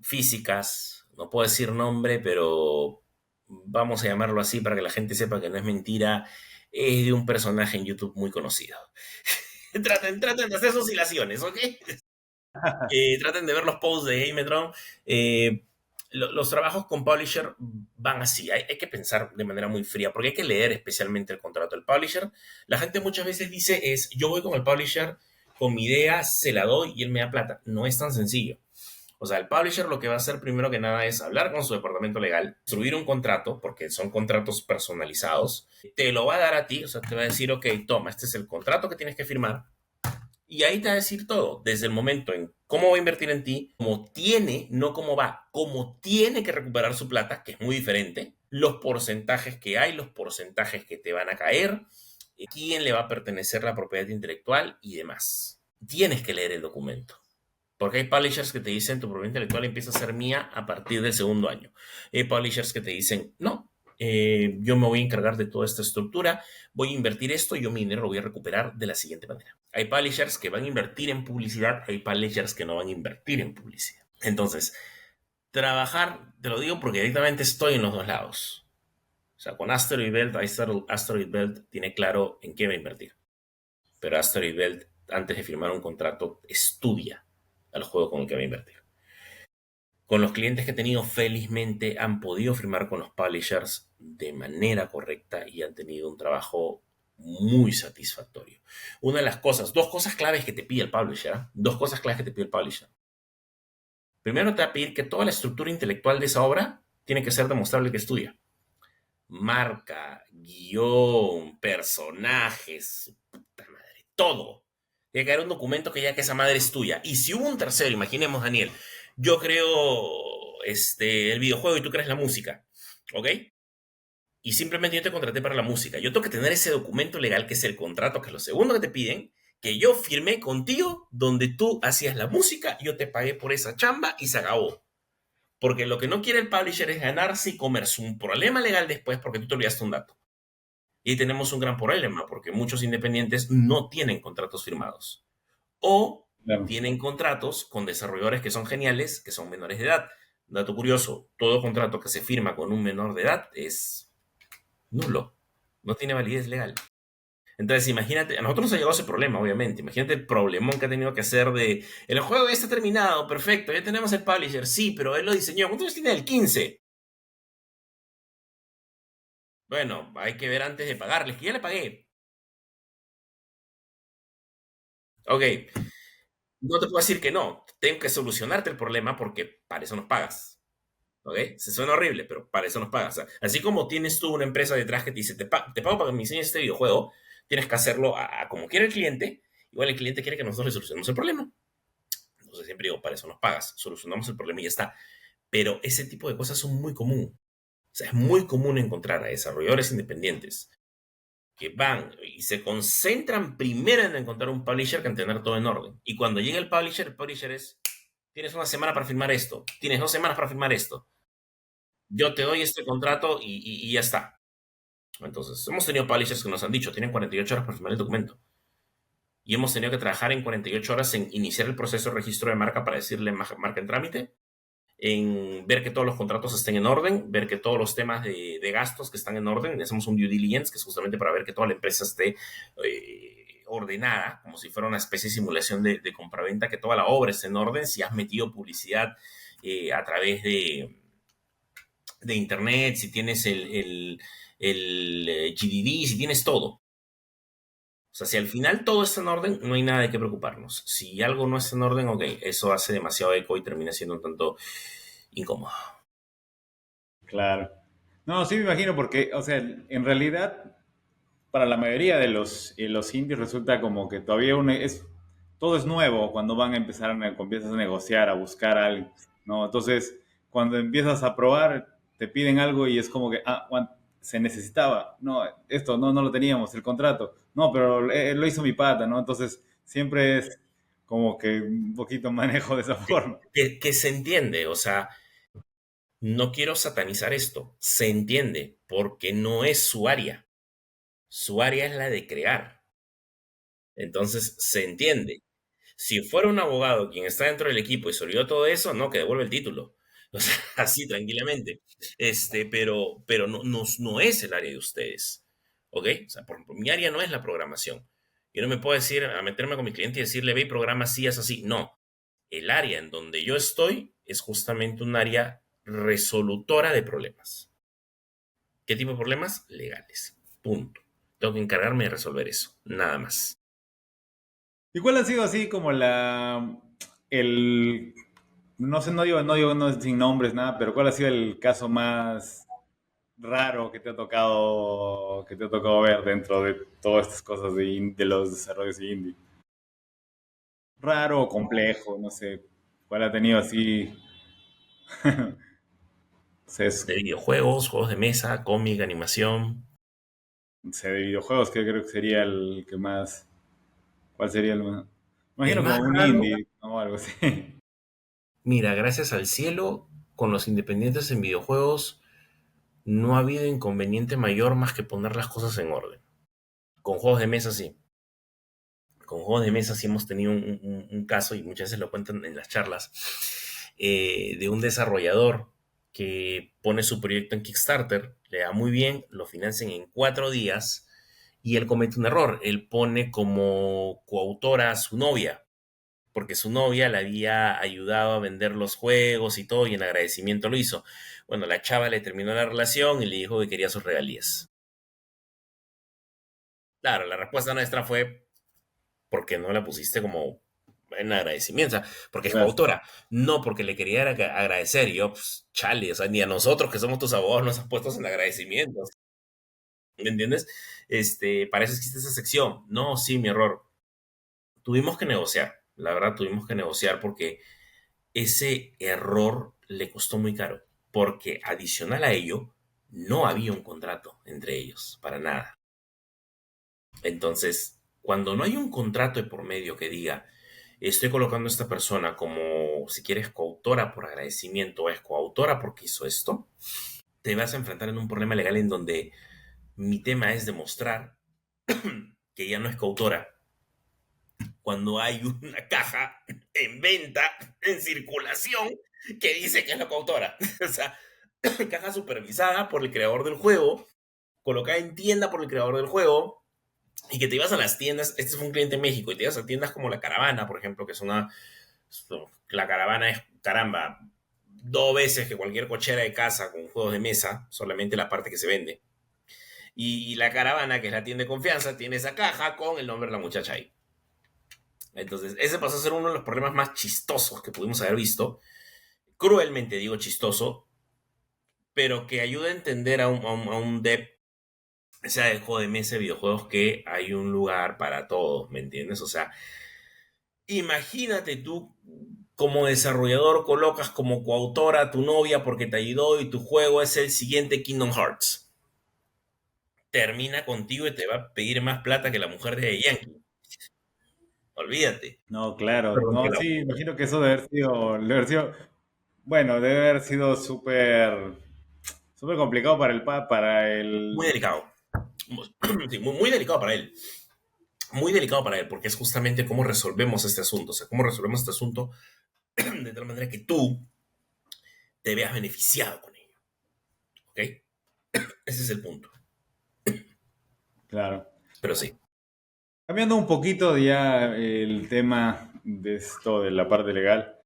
físicas, no puedo decir nombre, pero vamos a llamarlo así para que la gente sepa que no es mentira, es de un personaje en YouTube muy conocido. Traten de hacer sus hilaciones, ¿ok? Traten de ver los posts de Gametron. Los trabajos con publisher van así, hay que pensar de manera muy fría, porque hay que leer especialmente el contrato del publisher. La gente muchas veces dice yo voy con el publisher, con mi idea, se la doy y él me da plata. No es tan sencillo. O sea, el publisher lo que va a hacer primero que nada es hablar con su departamento legal, construir un contrato, porque son contratos personalizados, te lo va a dar a ti, o sea, te va a decir, ok, toma, este es el contrato que tienes que firmar, Y ahí te va a decir todo, desde el momento en cómo va a invertir en ti, cómo tiene, no cómo va, cómo tiene que recuperar su plata, que es muy diferente, los porcentajes que hay, los porcentajes que te van a caer, quién le va a pertenecer la propiedad intelectual y demás. Tienes que leer el documento. Porque hay publishers que te dicen tu propiedad intelectual empieza a ser mía a partir del segundo año. Hay publishers que te dicen, no, yo me voy a encargar de toda esta estructura, voy a invertir esto y yo mi dinero lo voy a recuperar de la siguiente manera. Hay publishers que van a invertir en publicidad, hay publishers que no van a invertir en publicidad. Entonces, trabajar, te lo digo porque directamente estoy en los dos lados. O sea, con Asteroid Belt, Asteroid Belt tiene claro en qué va a invertir. Pero Asteroid Belt, antes de firmar un contrato, estudia al juego con el que va a invertir. Con los clientes que he tenido, felizmente han podido firmar con los publishers de manera correcta y han tenido un trabajo muy satisfactorio. Una de las cosas, dos cosas claves que te pide el publisher, ¿eh? Dos cosas claves que te pide el publisher. Primero te va a pedir que toda la estructura intelectual de esa obra tiene que ser demostrable que estudia. Marca, guión, personajes, puta madre, todo. Tiene que haber un documento que ya que esa madre es tuya. Y si hubo un tercero, imaginemos, Daniel, yo creo el videojuego y tú creas la música, ¿ok? Y simplemente yo te contraté para la música. Yo tengo que tener ese documento legal que es el contrato, que es lo segundo que te piden, que yo firmé contigo, donde tú hacías la música, yo te pagué por esa chamba y se acabó. Porque lo que no quiere el publisher es ganarse y comerse un problema legal después porque tú te olvidaste un dato. Y tenemos un gran problema porque muchos independientes no tienen contratos firmados. O Claro. tienen contratos con desarrolladores que son geniales, que son menores de edad. Dato curioso, todo contrato que se firma con un menor de edad es nulo. No tiene validez legal. Entonces, imagínate, a nosotros nos ha llegado ese problema, obviamente. Imagínate el problemón que ha tenido que hacer de, el juego ya está terminado, perfecto, ya tenemos el publisher, sí, pero él lo diseñó. ¿Cuántos años tiene el 15? Bueno, hay que ver antes de pagarles, que ya le pagué. Ok, no te puedo decir que no, tengo que solucionarte el problema porque para eso nos pagas. ¿Ok? Se suena horrible, pero para eso nos pagas. O sea, así como tienes tú una empresa detrás que te dice, te pago para que me diseñes este videojuego, tienes que hacerlo a como quiere el cliente. Igual el cliente quiere que nosotros le solucionemos el problema. Entonces siempre digo, para eso nos pagas, solucionamos el problema y ya está. Pero ese tipo de cosas son muy común. O sea, es muy común encontrar a desarrolladores independientes que van y se concentran primero en encontrar un publisher que en tener todo en orden. Y cuando llega el publisher es, tienes una semana para firmar esto, tienes 2 semanas para firmar esto, yo te doy este contrato y ya está. Entonces, hemos tenido publishers que nos han dicho, tienen 48 horas para firmar el documento. Y hemos tenido que trabajar en 48 horas en iniciar el proceso de registro de marca para decirle marca en trámite, en ver que todos los contratos estén en orden, ver que todos los temas de gastos que están en orden, hacemos un due diligence, que es justamente para ver que toda la empresa esté ordenada, como si fuera una especie de simulación de compraventa, que toda la obra esté en orden, si has metido publicidad a través de internet, si tienes el GDD, si tienes todo. O sea, si al final todo está en orden, no hay nada de qué preocuparnos. Si algo no está en orden, ok, eso hace demasiado eco y termina siendo un tanto incómodo. Claro. No, sí me imagino porque, o sea, en realidad para la mayoría de los indies resulta como que todavía todo es nuevo cuando van a empezar, empiezas a negociar, a buscar algo, ¿no? Entonces, cuando empiezas a probar, te piden algo y es como que, se necesitaba, no, esto no lo teníamos, el contrato, no, pero lo hizo mi pata, ¿no? Entonces, siempre es como que un poquito manejo de esa forma. Que se entiende, o sea, no quiero satanizar esto, se entiende, porque no es su área. Su área es la de crear. Entonces, se entiende. Si fuera un abogado quien está dentro del equipo y se olvidó todo eso, no, que devuelve el título. O sea, así tranquilamente. Pero no es el área de ustedes. ¿Ok? O sea, por ejemplo, mi área no es la programación. Yo no me puedo decir, a meterme con mi cliente y decirle, ve y programa así, es así. No. El área en donde yo estoy es justamente un área resolutora de problemas. ¿Qué tipo de problemas? Legales. Punto. Tengo que encargarme de resolver eso. Nada más. ¿Y cuál ha sido así como el, no sé, no digo no sin nombres, nada, pero cuál ha sido el caso más raro que te ha tocado ver dentro de todas estas cosas de los desarrollos indie? raro o complejo, no sé, cuál ha tenido así De sesgo. videojuegos, juegos de mesa, cómic, animación. No sé, de videojuegos, que creo que sería el que más, ¿cuál sería el más? El Imagino más como un raro, indie o algo así. mira, gracias al cielo, con los independientes en videojuegos no ha habido inconveniente mayor más que poner las cosas en orden. Con juegos de mesa sí. Con juegos de mesa sí hemos tenido un caso, y muchas veces lo cuentan en las charlas, de un desarrollador que pone su proyecto en Kickstarter, le da muy bien, lo financian en 4 días y él comete un error. Él pone como coautora a su novia, porque su novia le había ayudado a vender los juegos y todo, y en agradecimiento lo hizo. Bueno, la chava le terminó la relación y le dijo que quería sus regalías. Claro, la respuesta nuestra fue, ¿por qué no la pusiste como en agradecimiento? O sea, porque es Gracias. coautora, no porque le quería agradecer. Y yo, pues, chale, o sea, ni a nosotros que somos tus abogados nos has puesto en agradecimientos, ¿me entiendes? Para eso existe esa sección. No, sí, mi error. Tuvimos que negociar, la verdad, tuvimos que negociar porque ese error le costó muy caro, porque adicional a ello, no había un contrato entre ellos, para nada. Entonces, cuando no hay un contrato de por medio que diga, estoy colocando a esta persona como, si quieres, coautora por agradecimiento o es coautora porque hizo esto, te vas a enfrentar en un problema legal en donde mi tema es demostrar que ella no es coautora cuando hay una caja en venta, en circulación, que dice que es la coautora. O sea, caja supervisada por el creador del juego, colocada en tienda por el creador del juego, y que te ibas a las tiendas. Este fue un cliente en México, y te ibas a tiendas como La Caravana, por ejemplo, que es una. La Caravana es, caramba, 2 veces que cualquier cochera de casa con juegos de mesa, solamente la parte que se vende. Y La Caravana, que es la tienda de confianza, tiene esa caja con el nombre de la muchacha ahí. Entonces, ese pasó a ser uno de los problemas más chistosos que pudimos haber visto. Cruelmente digo chistoso, pero que ayuda a entender a un dev, sea de juego de mesa, de videojuegos, que hay un lugar para todos, ¿me entiendes? O sea, imagínate tú como desarrollador colocas como coautora a tu novia porque te ayudó y tu juego es el siguiente Kingdom Hearts. Termina contigo y te va a pedir más plata que la mujer de Yankee. Olvídate. No, claro. Perdón, que No, la- sí, imagino que eso debe haber sido, bueno, debe haber sido súper, súper complicado para para Muy el, delicado. Sí, muy delicado para él. Muy delicado para él, porque es justamente cómo resolvemos este asunto. O sea, cómo resolvemos este asunto de tal manera que tú te veas beneficiado con ello. ¿Ok? Ese es el punto. claro. Pero sí. Cambiando un poquito ya el tema de esto de la parte legal.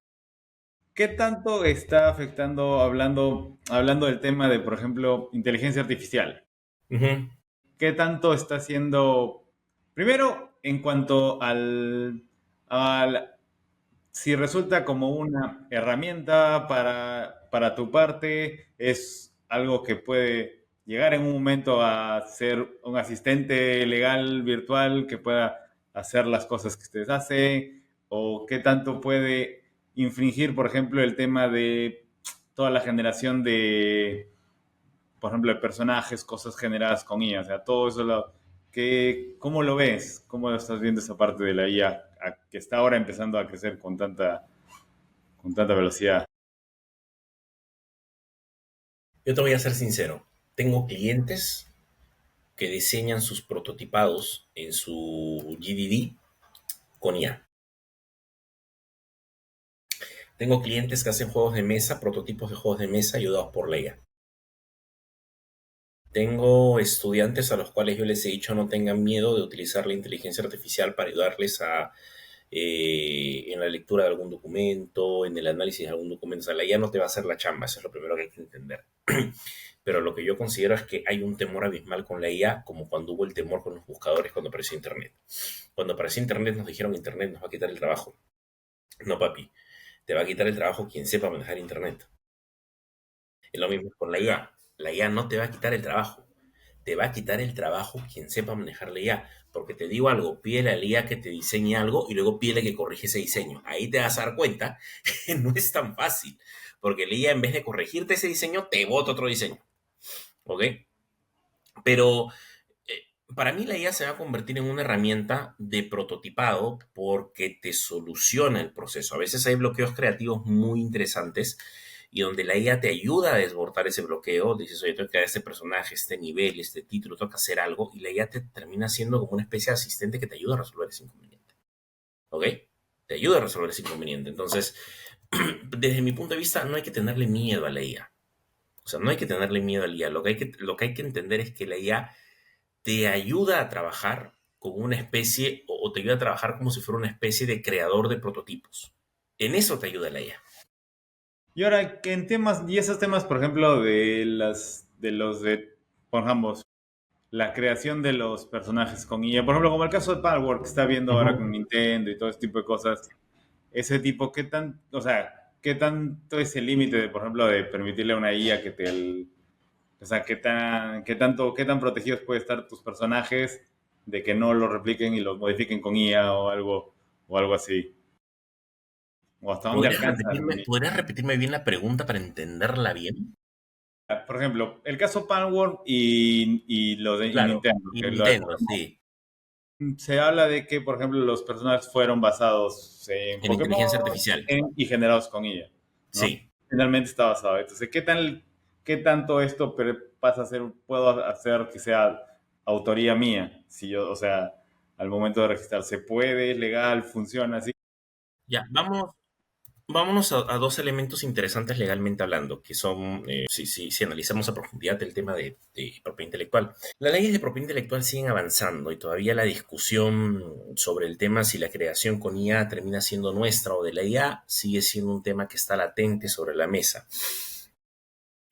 ¿Qué tanto está afectando, hablando del tema de, por ejemplo, inteligencia artificial? Ujú. ¿Qué tanto está haciendo, primero, en cuanto al si resulta como una herramienta para tu parte, es algo que puede llegar en un momento a ser un asistente legal virtual que pueda hacer las cosas que ustedes hacen, o qué tanto puede infringir, por ejemplo, el tema de toda la generación de, por ejemplo, de personajes, cosas generadas con IA, o sea, todo eso, ¿cómo lo ves? ¿Cómo estás viendo esa parte de la IA que está ahora empezando a crecer con tanta velocidad? Yo te voy a ser sincero. Tengo clientes que diseñan sus prototipados en su GDD con IA. Tengo clientes que hacen juegos de mesa, prototipos de juegos de mesa ayudados por la IA. Tengo estudiantes a los cuales yo les he dicho no tengan miedo de utilizar la inteligencia artificial para ayudarles en la lectura de algún documento, en el análisis de algún documento. O sea, la IA no te va a hacer la chamba, eso es lo primero que hay que entender. Pero lo que yo considero es que hay un temor abismal con la IA, como cuando hubo el temor con los buscadores cuando apareció Internet. Cuando apareció Internet nos dijeron Internet nos va a quitar el trabajo. No, papi, te va a quitar el trabajo quien sepa manejar Internet. Es lo mismo con la IA. La IA no te va a quitar el trabajo, te va a quitar el trabajo quien sepa manejar la IA. Porque te digo algo, pídele a la IA que te diseñe algo y luego pídele que corrige ese diseño. Ahí te vas a dar cuenta que no es tan fácil. Porque la IA, en vez de corregirte ese diseño, te bota otro diseño. ¿Ok? Pero para mí la IA se va a convertir en una herramienta de prototipado porque te soluciona el proceso. A veces hay bloqueos creativos muy interesantes y donde la IA te ayuda a desbordar ese bloqueo. Dices, oye, tengo que dar este personaje, este nivel, este título, tengo que hacer algo, y la IA te termina siendo como una especie de asistente que te ayuda a resolver ese inconveniente. ¿Ok? Te ayuda a resolver ese inconveniente. Entonces, desde mi punto de vista, no hay que tenerle miedo a la IA. O sea, no hay que tenerle miedo a la IA. Lo que hay que entender es que la IA te ayuda a trabajar como una especie, o te ayuda a trabajar como si fuera una especie de creador de prototipos. En eso te ayuda la IA. Y ahora, que en temas, y esos temas, por ejemplo, pongamos, la creación de los personajes con IA, por ejemplo, como el caso de Palworld que está viendo ahora con Ujú. Nintendo y todo ese tipo de cosas, ese tipo, o sea, qué tanto es el límite de, por ejemplo, de permitirle a una IA o sea, qué tan protegidos pueden estar tus personajes de que no los repliquen y los modifiquen con IA o algo así, o hasta dónde ¿Podrías alcanza. repetirme, podrías repetirme bien la pregunta para entenderla bien? Por ejemplo, el caso Palworld y lo de y Claro, Nintendo, y que lo de Nintendo, Pokémon. sí, Se habla de que, por ejemplo, los personajes fueron basados en en inteligencia Pokémon artificial, y generados con IA, ¿no? sí. Finalmente está basado. Entonces, qué tanto esto pasa a ser, puedo hacer que sea autoría mía? Si yo, o sea, al momento de registrar, ¿se puede? ¿Es legal? ¿Funciona así? Ya, vámonos a dos elementos interesantes legalmente hablando, que son, si analizamos a profundidad el tema de propiedad intelectual. Las leyes de propiedad intelectual siguen avanzando y todavía la discusión sobre el tema si la creación con IA termina siendo nuestra o de la IA sigue siendo un tema que está latente sobre la mesa.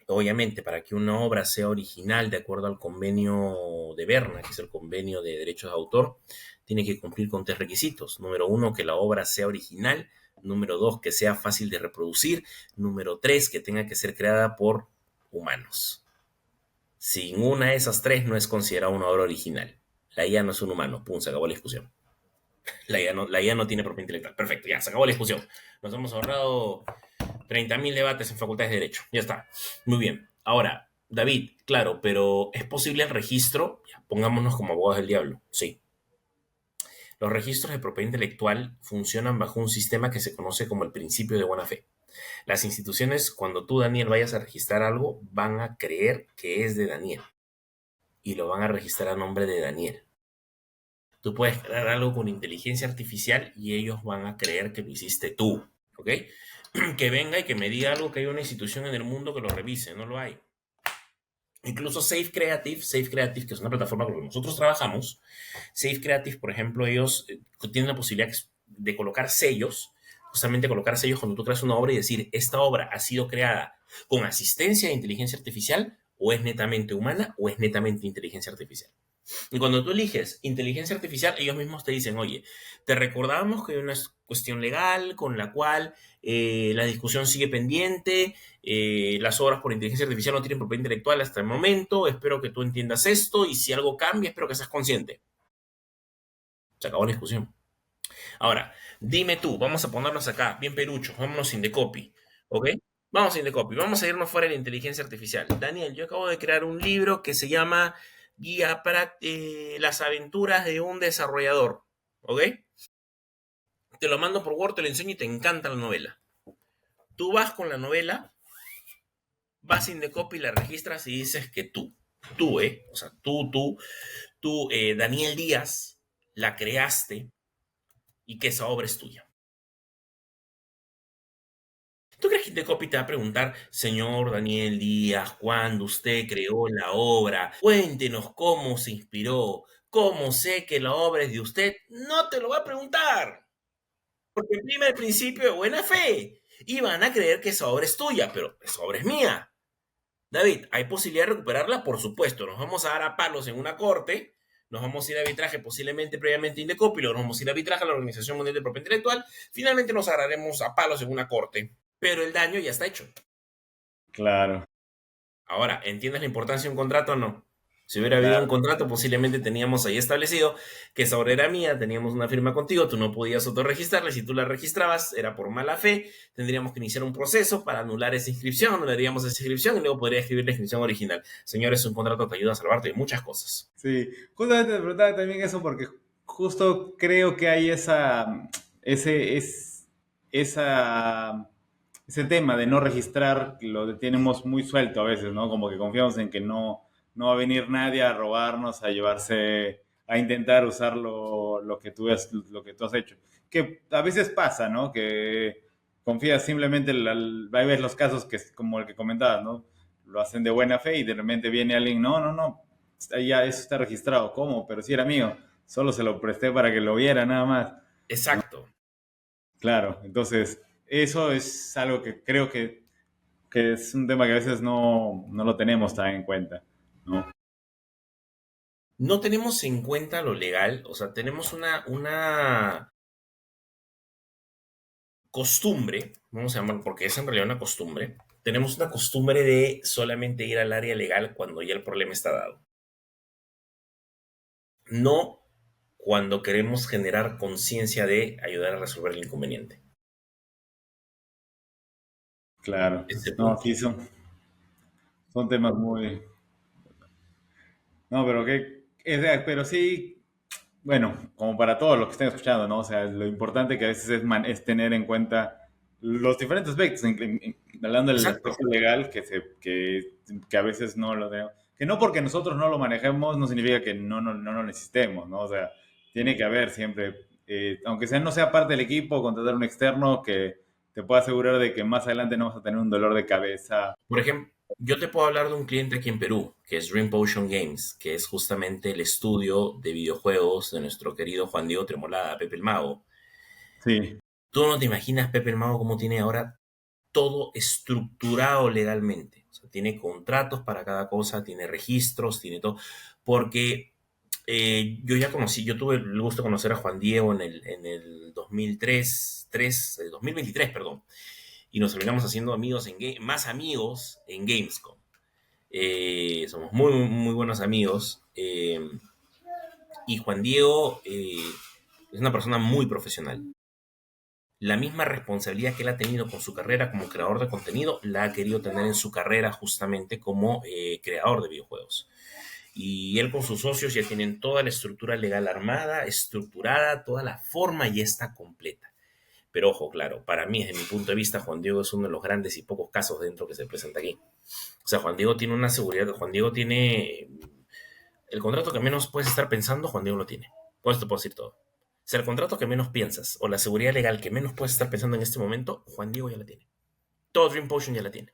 Obviamente, para que una obra sea original de acuerdo al convenio de Berna, que es el convenio de derechos de autor, tiene que cumplir con tres requisitos. Número uno, que la obra sea original. Número dos, que sea fácil de reproducir. Número tres, que tenga que ser creada por humanos. Sin una de esas tres no es considerada una obra original. La IA no es un humano. Pum, se acabó la discusión. La IA no tiene propiedad intelectual. Perfecto, ya, se acabó la discusión. Nos hemos ahorrado 30.000 debates en facultades de Derecho. Ya está. Muy bien. Ahora, David, claro, pero ¿es posible el registro? Ya, pongámonos como abogados del diablo. Sí. Los registros de propiedad intelectual funcionan bajo un sistema que se conoce como el principio de buena fe. Las instituciones, cuando tú, Daniel, vayas a registrar algo, van a creer que es de Daniel y lo van a registrar a nombre de Daniel. Tú puedes crear algo con inteligencia artificial y ellos van a creer que lo hiciste tú, ¿ok? Que venga y que me diga algo, que hay una institución en el mundo que lo revise, no lo hay. Incluso Safe Creative, que es una plataforma con la que nosotros trabajamos, Safe Creative, por ejemplo, ellos tienen la posibilidad de colocar sellos, justamente colocar sellos cuando tú creas una obra y decir, esta obra ha sido creada con asistencia de inteligencia artificial, o es netamente humana, o es netamente inteligencia artificial. Y cuando tú eliges inteligencia artificial, ellos mismos te dicen, oye, te recordamos que hay una cuestión legal con la cual la discusión sigue pendiente, las obras por inteligencia artificial no tienen propiedad intelectual hasta el momento, espero que tú entiendas esto y si algo cambia, espero que seas consciente. Se acabó la discusión. Ahora, dime tú, vamos a ponernos acá, bien peruchos, vámonos sin de copy, ¿ok? Vamos sin de copy, vamos a irnos fuera de la inteligencia artificial. Daniel, yo acabo de crear un libro que se llama Guía para las aventuras de un desarrollador, ¿ok? Te lo mando por Word, te lo enseño y te encanta la novela. Tú vas con la novela, vas sin de copy, la registras y dices que tú, o sea, Daniel Díaz, la creaste y que esa obra es tuya. ¿Tú crees que Indecopy te va a preguntar, señor Daniel Díaz, cuándo usted creó la obra? Cuéntenos cómo se inspiró, cómo sé que la obra es de usted. No te lo va a preguntar, porque prima el principio de buena fe. Y van a creer que esa obra es tuya, pero esa obra es mía. David, ¿hay posibilidad de recuperarla? Por supuesto, nos vamos a dar a palos en una corte, nos vamos a ir a arbitraje posiblemente previamente Indecopy, luego nos vamos a ir a arbitraje a la Organización Mundial de Propiedad Intelectual, finalmente nos agarraremos a palos en una corte, pero el daño ya está hecho. Claro. Ahora, ¿entiendes la importancia de un contrato o no? Si hubiera habido un Claro, contrato, posiblemente teníamos ahí establecido que esa obra era mía, teníamos una firma contigo, tú no podías autorregistrarla, si tú la registrabas era por mala fe, tendríamos que iniciar un proceso para anular esa inscripción, anularíamos esa inscripción y luego podría escribir la inscripción original. Señores, un contrato te ayuda a salvarte de muchas cosas. sí. Justamente te preguntaba también eso porque justo creo que hay ese, es, esa, ese tema de no registrar, lo tenemos muy suelto a veces, ¿no? Como que confiamos en que no va a venir nadie a robarnos, a llevarse, a intentar usar lo que tú has hecho. Que a veces pasa, ¿no? Que confías simplemente, ahí ves los casos que es como el que comentabas, ¿no? Lo hacen de buena fe y de repente viene alguien, no, ya eso está registrado. ¿Cómo? Pero si era mío, solo se lo presté para que lo viera nada más. Exacto. Claro, entonces eso es algo que creo que es un tema que a veces no lo tenemos tan en cuenta, ¿no? No tenemos en cuenta lo legal, o sea, tenemos una costumbre, vamos a llamarlo porque es en realidad una costumbre, tenemos una costumbre de solamente ir al área legal cuando ya el problema está dado. No cuando queremos generar conciencia de ayudar a resolver el inconveniente. Claro, Ese no, punto. sí son temas muy... No, pero pero sí, bueno, como para todos los que estén escuchando, ¿no? O sea, lo importante que a veces es tener en cuenta los diferentes aspectos, hablando del Exacto. aspecto legal, que a veces no lo tenemos. Que no porque nosotros no lo manejemos no significa que no lo necesitemos, ¿no? O sea, tiene que haber siempre, aunque sea no sea parte del equipo, contratar un externo que te pueda asegurar de que más adelante no vas a tener un dolor de cabeza. Por ejemplo, yo te puedo hablar de un cliente aquí en Perú, que es Dream Potion Games, que es justamente el estudio de videojuegos de nuestro querido Juan Diego Tremolada, Pepe el Mago. Sí, Tú no te imaginas, Pepe el Mago, cómo tiene ahora todo estructurado legalmente. O sea, tiene contratos para cada cosa, tiene registros, tiene todo. Porque yo ya conocí, yo tuve el gusto de conocer a Juan Diego en el 2023, perdón. Y nos terminamos haciendo amigos más amigos en Gamescom. Somos muy, muy buenos amigos. Y Juan Diego es una persona muy profesional. La misma responsabilidad que él ha tenido con su carrera como creador de contenido, la ha querido tener en su carrera justamente como creador de videojuegos. Y él con sus socios ya tienen toda la estructura legal armada, estructurada, toda la forma ya está completa. Pero ojo, claro, para mí, desde mi punto de vista, Juan Diego es uno de los grandes y pocos casos dentro que se presenta aquí. O sea, Juan Diego tiene una seguridad, Juan Diego tiene el contrato que menos puedes estar pensando, Juan Diego lo tiene. Por eso te puedo decir todo. O sea, el contrato que menos piensas o la seguridad legal que menos puedes estar pensando en este momento, Juan Diego ya la tiene. Todo Dream Potion ya la tiene.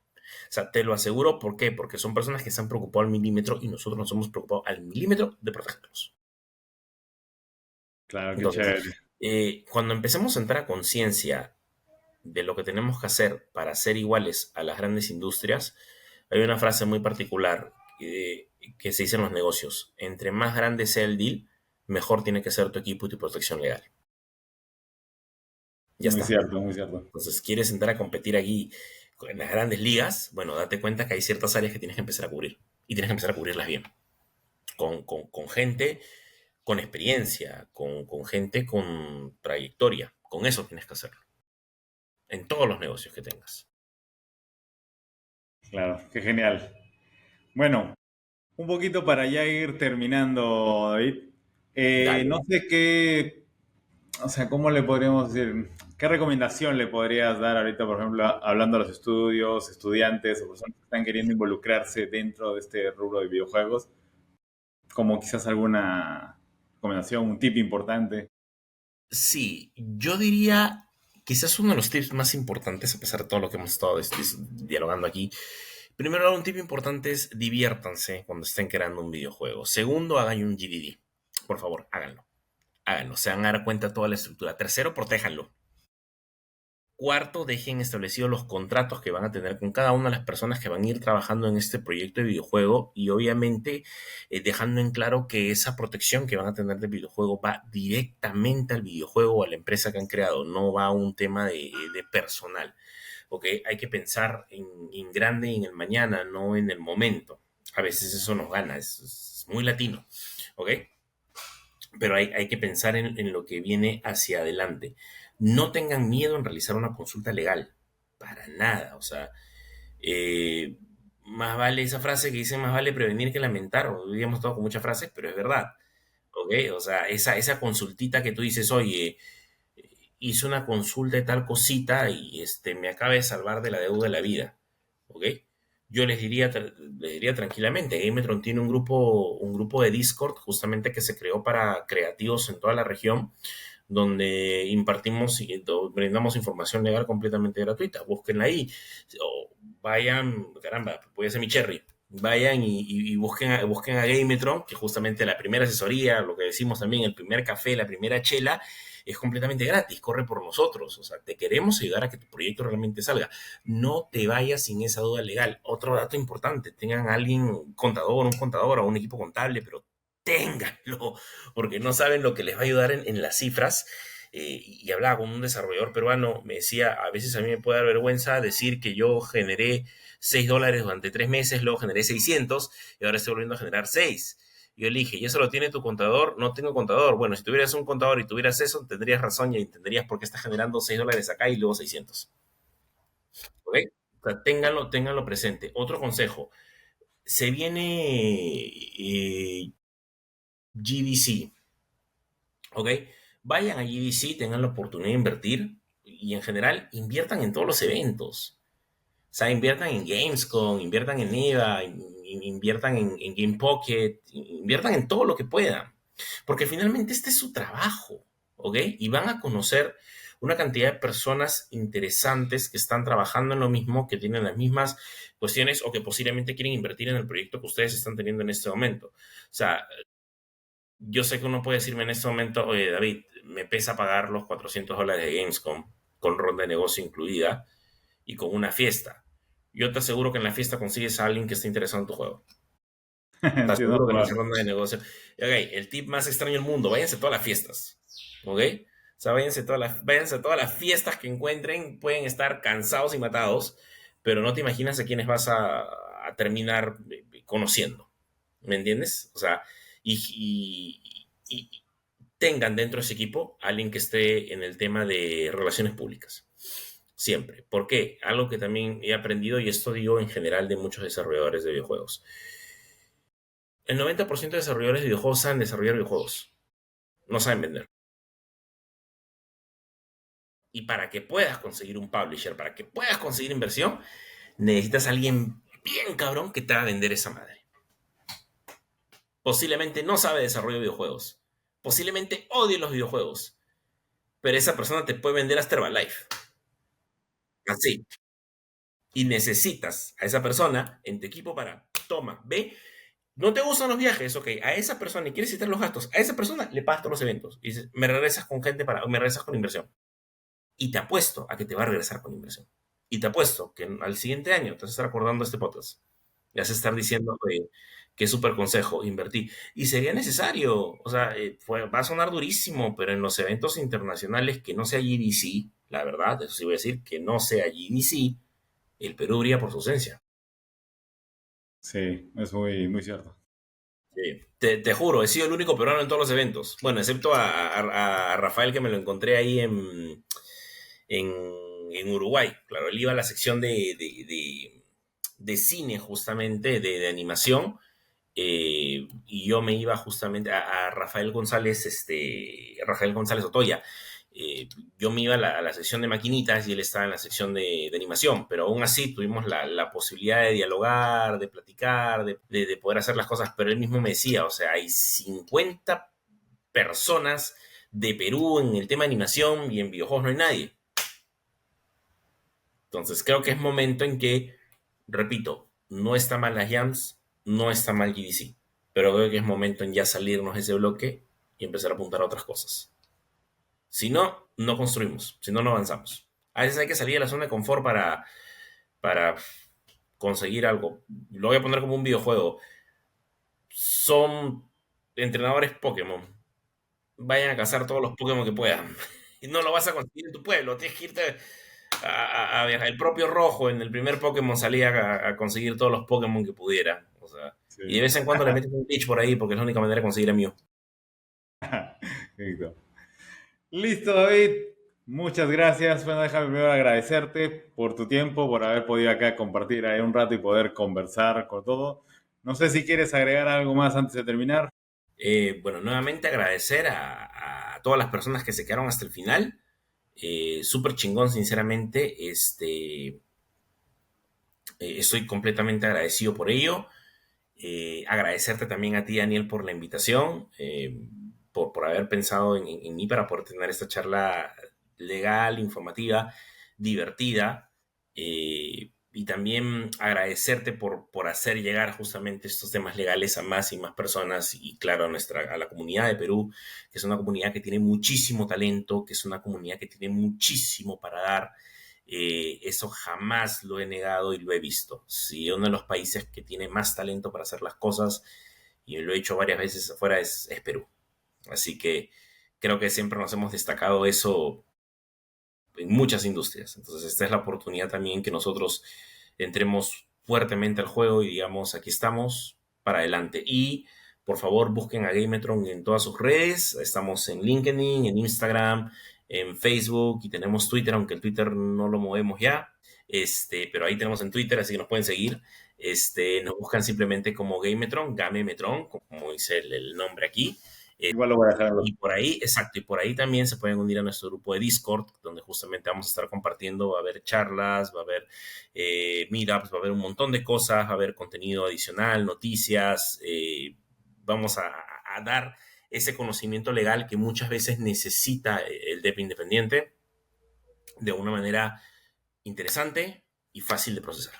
O sea, te lo aseguro, ¿por qué? Porque son personas que se han preocupado al milímetro y nosotros nos hemos preocupado al milímetro de protegerlos. claro, qué Entonces, chévere. cuando empecemos a entrar a conciencia de lo que tenemos que hacer para ser iguales a las grandes industrias, hay una frase muy particular que se dice en los negocios. Entre más grande sea el deal, mejor tiene que ser tu equipo y tu protección legal. Ya Muy está. cierto, muy cierto. Entonces, ¿quieres entrar a competir aquí en las grandes ligas? Bueno, date cuenta que hay ciertas áreas que tienes que empezar a cubrir. Y tienes que empezar a cubrirlas bien. Con gente con experiencia, con gente con trayectoria. Con eso tienes que hacerlo. En todos los negocios que tengas. Claro, qué genial. Bueno, un poquito para ya ir terminando, David. No Dale. sé qué, o sea, ¿cómo le podríamos decir? ¿Qué recomendación le podrías dar ahorita, por ejemplo, hablando a los estudios, estudiantes o personas que están queriendo involucrarse dentro de este rubro de videojuegos? Como quizás alguna recomendación, un tip importante. Sí, yo diría, quizás uno de los tips más importantes, a pesar de todo lo que hemos estado dialogando aquí, primero, un tip importante es diviértanse cuando estén creando un videojuego. Segundo, hagan un GDD. Por favor, háganlo. Háganlo. Se van a dar cuenta de toda la estructura. Tercero, protéjanlo. Cuarto, dejen establecidos los contratos que van a tener con cada una de las personas que van a ir trabajando en este proyecto de videojuego y obviamente dejando en claro que esa protección que van a tener del videojuego va directamente al videojuego o a la empresa que han creado, no va a un tema de personal. ¿Ok? Hay que pensar en grande y en el mañana, no en el momento. A veces eso nos gana, es muy latino, ¿ok? Pero hay que pensar en lo que viene hacia adelante. No tengan miedo en realizar una consulta legal, para nada, o sea, eh, más vale esa frase que dice, más vale prevenir que lamentar, hoy día hemos estado con muchas frases, pero es verdad, ¿ok? O sea, esa consultita que tú dices, oye, hice una consulta de tal cosita y me acaba de salvar de la deuda de la vida, ¿ok? Yo les diría tranquilamente, Gametron tiene un grupo de Discord justamente que se creó para creativos en toda la región, donde impartimos y brindamos información legal completamente gratuita. Búsquenla ahí. O vayan, caramba, voy a hacer mi cherry. Vayan y busquen a Gametron, que justamente la primera asesoría, lo que decimos también, el primer café, la primera chela, es completamente gratis, corre por nosotros. O sea, te queremos ayudar a que tu proyecto realmente salga. No te vayas sin esa duda legal. Otro dato importante, tengan a alguien, un contador o un equipo contable, pero ténganlo, porque no saben lo que les va a ayudar en las cifras. Y hablaba con un desarrollador peruano, me decía, a veces a mí me puede dar vergüenza decir que yo generé $6 durante 3 meses, luego generé 600 y ahora estoy volviendo a generar 6. Yo le dije, ¿y eso lo tiene tu contador? No tengo contador. Bueno, si tuvieras un contador y tuvieras eso, tendrías razón y entenderías por qué estás generando $6 acá y luego 600. ¿Ok? O sea, ténganlo presente. Otro consejo, se viene GDC, ¿ok? Vayan a GDC, tengan la oportunidad de invertir y en general inviertan en todos los eventos. O sea, inviertan en Gamescom, inviertan en EVA, inviertan en Game Pocket, inviertan en todo lo que puedan. Porque finalmente este es su trabajo, ¿ok? Y van a conocer una cantidad de personas interesantes que están trabajando en lo mismo, que tienen las mismas cuestiones o que posiblemente quieren invertir en el proyecto que ustedes están teniendo en este momento. O sea, yo sé que uno puede decirme en este momento, oye, David, me pesa pagar los $400 de Gamescom con ronda de negocio incluida y con una fiesta. Yo te aseguro que en la fiesta consigues a alguien que esté interesado en tu juego. Te Sí, no aseguro que lo en esa hago. ronda de negocio. Ok, el tip más extraño del mundo, váyanse a todas las fiestas. ¿Ok? O sea, váyanse a todas las fiestas que encuentren. Pueden estar cansados y matados, pero no te imaginas a quiénes vas a terminar conociendo. ¿Me entiendes? O sea, y tengan dentro de ese equipo a alguien que esté en el tema de relaciones públicas. Siempre. ¿Por qué? Algo que también he aprendido, y esto digo en general de muchos desarrolladores de videojuegos. El 90% de desarrolladores de videojuegos saben desarrollar videojuegos, no saben vender. Y para que puedas conseguir un publisher, para que puedas conseguir inversión, necesitas a alguien bien cabrón que te haga vender esa madre. Posiblemente no sabe desarrollo de videojuegos. Posiblemente odie los videojuegos. Pero esa persona te puede vender hasta Herbalife. Así. Y necesitas a esa persona en tu equipo para, toma, ve, no te gustan los viajes, ok, a esa persona, y quieres citar los gastos, a esa persona le pagas todos los eventos. Y dices, me regresas con inversión. Y te apuesto a que te va a regresar con inversión. Y te apuesto que al siguiente año te vas a estar acordando de este podcast. Y vas a estar diciendo que es súper consejo, invertir. Y sería necesario, o sea, va a sonar durísimo, pero en los eventos internacionales que no sea GDC, la verdad, eso sí voy a decir, que no sea GDC, el Perú brilla por su ausencia. Sí, es muy, muy cierto. Sí. Te juro, he sido el único peruano en todos los eventos. Bueno, excepto a Rafael que me lo encontré ahí en, en Uruguay. Claro, él iba a la sección de cine justamente, de animación. Y yo me iba justamente a Rafael González, Rafael González Otoya. Yo me iba a la sección de maquinitas y él estaba en la sección de animación, pero aún así tuvimos la posibilidad de dialogar, de platicar, de poder hacer las cosas, pero él mismo me decía, o sea, hay 50 personas de Perú en el tema de animación y en videojuegos no hay nadie. Entonces creo que es momento en que, repito, no está mal las jams, no está mal GDC, pero creo que es momento en ya salirnos de ese bloque y empezar a apuntar a otras cosas. Si no, no construimos, si no, no avanzamos. A veces hay que salir de la zona de confort para conseguir algo. Lo voy a poner como un videojuego. Son entrenadores Pokémon. Vayan a cazar todos los Pokémon que puedan. Y no lo vas a conseguir en tu pueblo. Tienes que irte a viajar. El propio Rojo en el primer Pokémon salía a conseguir todos los Pokémon que pudiera. O sea, y de Sí. vez en cuando le metes un glitch por ahí porque es la única manera de conseguir a Mew. Listo. Listo, David. Muchas gracias. Bueno, déjame primero agradecerte por tu tiempo, por haber podido acá compartir ahí un rato y poder conversar con todo. No sé si quieres agregar algo más antes de terminar. Bueno, nuevamente agradecer a todas las personas que se quedaron hasta el final. Súper chingón, sinceramente. Estoy completamente agradecido por ello. Agradecerte también a ti, Daniel, por la invitación, por haber pensado en mí para poder tener esta charla legal, informativa, divertida. Y también agradecerte por hacer llegar justamente estos temas legales a más y más personas y claro, a la comunidad de Perú, que es una comunidad que tiene muchísimo talento, que es una comunidad que tiene muchísimo para dar. Eso jamás lo he negado y lo he visto. Si uno de los países que tiene más talento para hacer las cosas, y lo he hecho varias veces afuera, es Perú. Así que creo que siempre nos hemos destacado eso en muchas industrias. Entonces esta es la oportunidad también que nosotros entremos fuertemente al juego y digamos, aquí estamos para adelante. Y por favor busquen a Gametron en todas sus redes. Estamos en LinkedIn, en Instagram, en Facebook y tenemos Twitter, aunque el Twitter no lo movemos ya. Pero ahí tenemos en Twitter, así que nos pueden seguir. Nos buscan simplemente como Gametron, Gamemetron, como dice el nombre aquí. Igual lo voy a dejar en los... Y por ahí, exacto, y por ahí también se pueden unir a nuestro grupo de Discord, donde justamente vamos a estar compartiendo, va a haber charlas, va a haber meetups, va a haber un montón de cosas, va a haber contenido adicional, noticias, vamos a dar ese conocimiento legal que muchas veces necesita el DEP independiente de una manera interesante y fácil de procesar.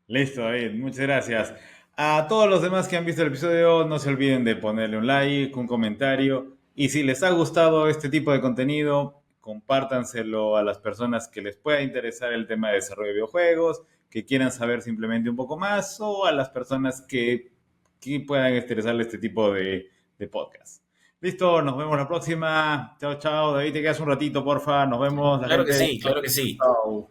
Listo, David. Muchas gracias. A todos los demás que han visto el episodio, no se olviden de ponerle un like, un comentario. Y si les ha gustado este tipo de contenido, compártanselo a las personas que les pueda interesar el tema de desarrollo de videojuegos, que quieran saber simplemente un poco más, o a las personas que puedan interesarle este tipo de podcast. Listo, nos vemos la próxima. Chao, chao. David, te quedas un ratito, porfa. Nos vemos, la Claro que gente. sí, claro que sí. Chao.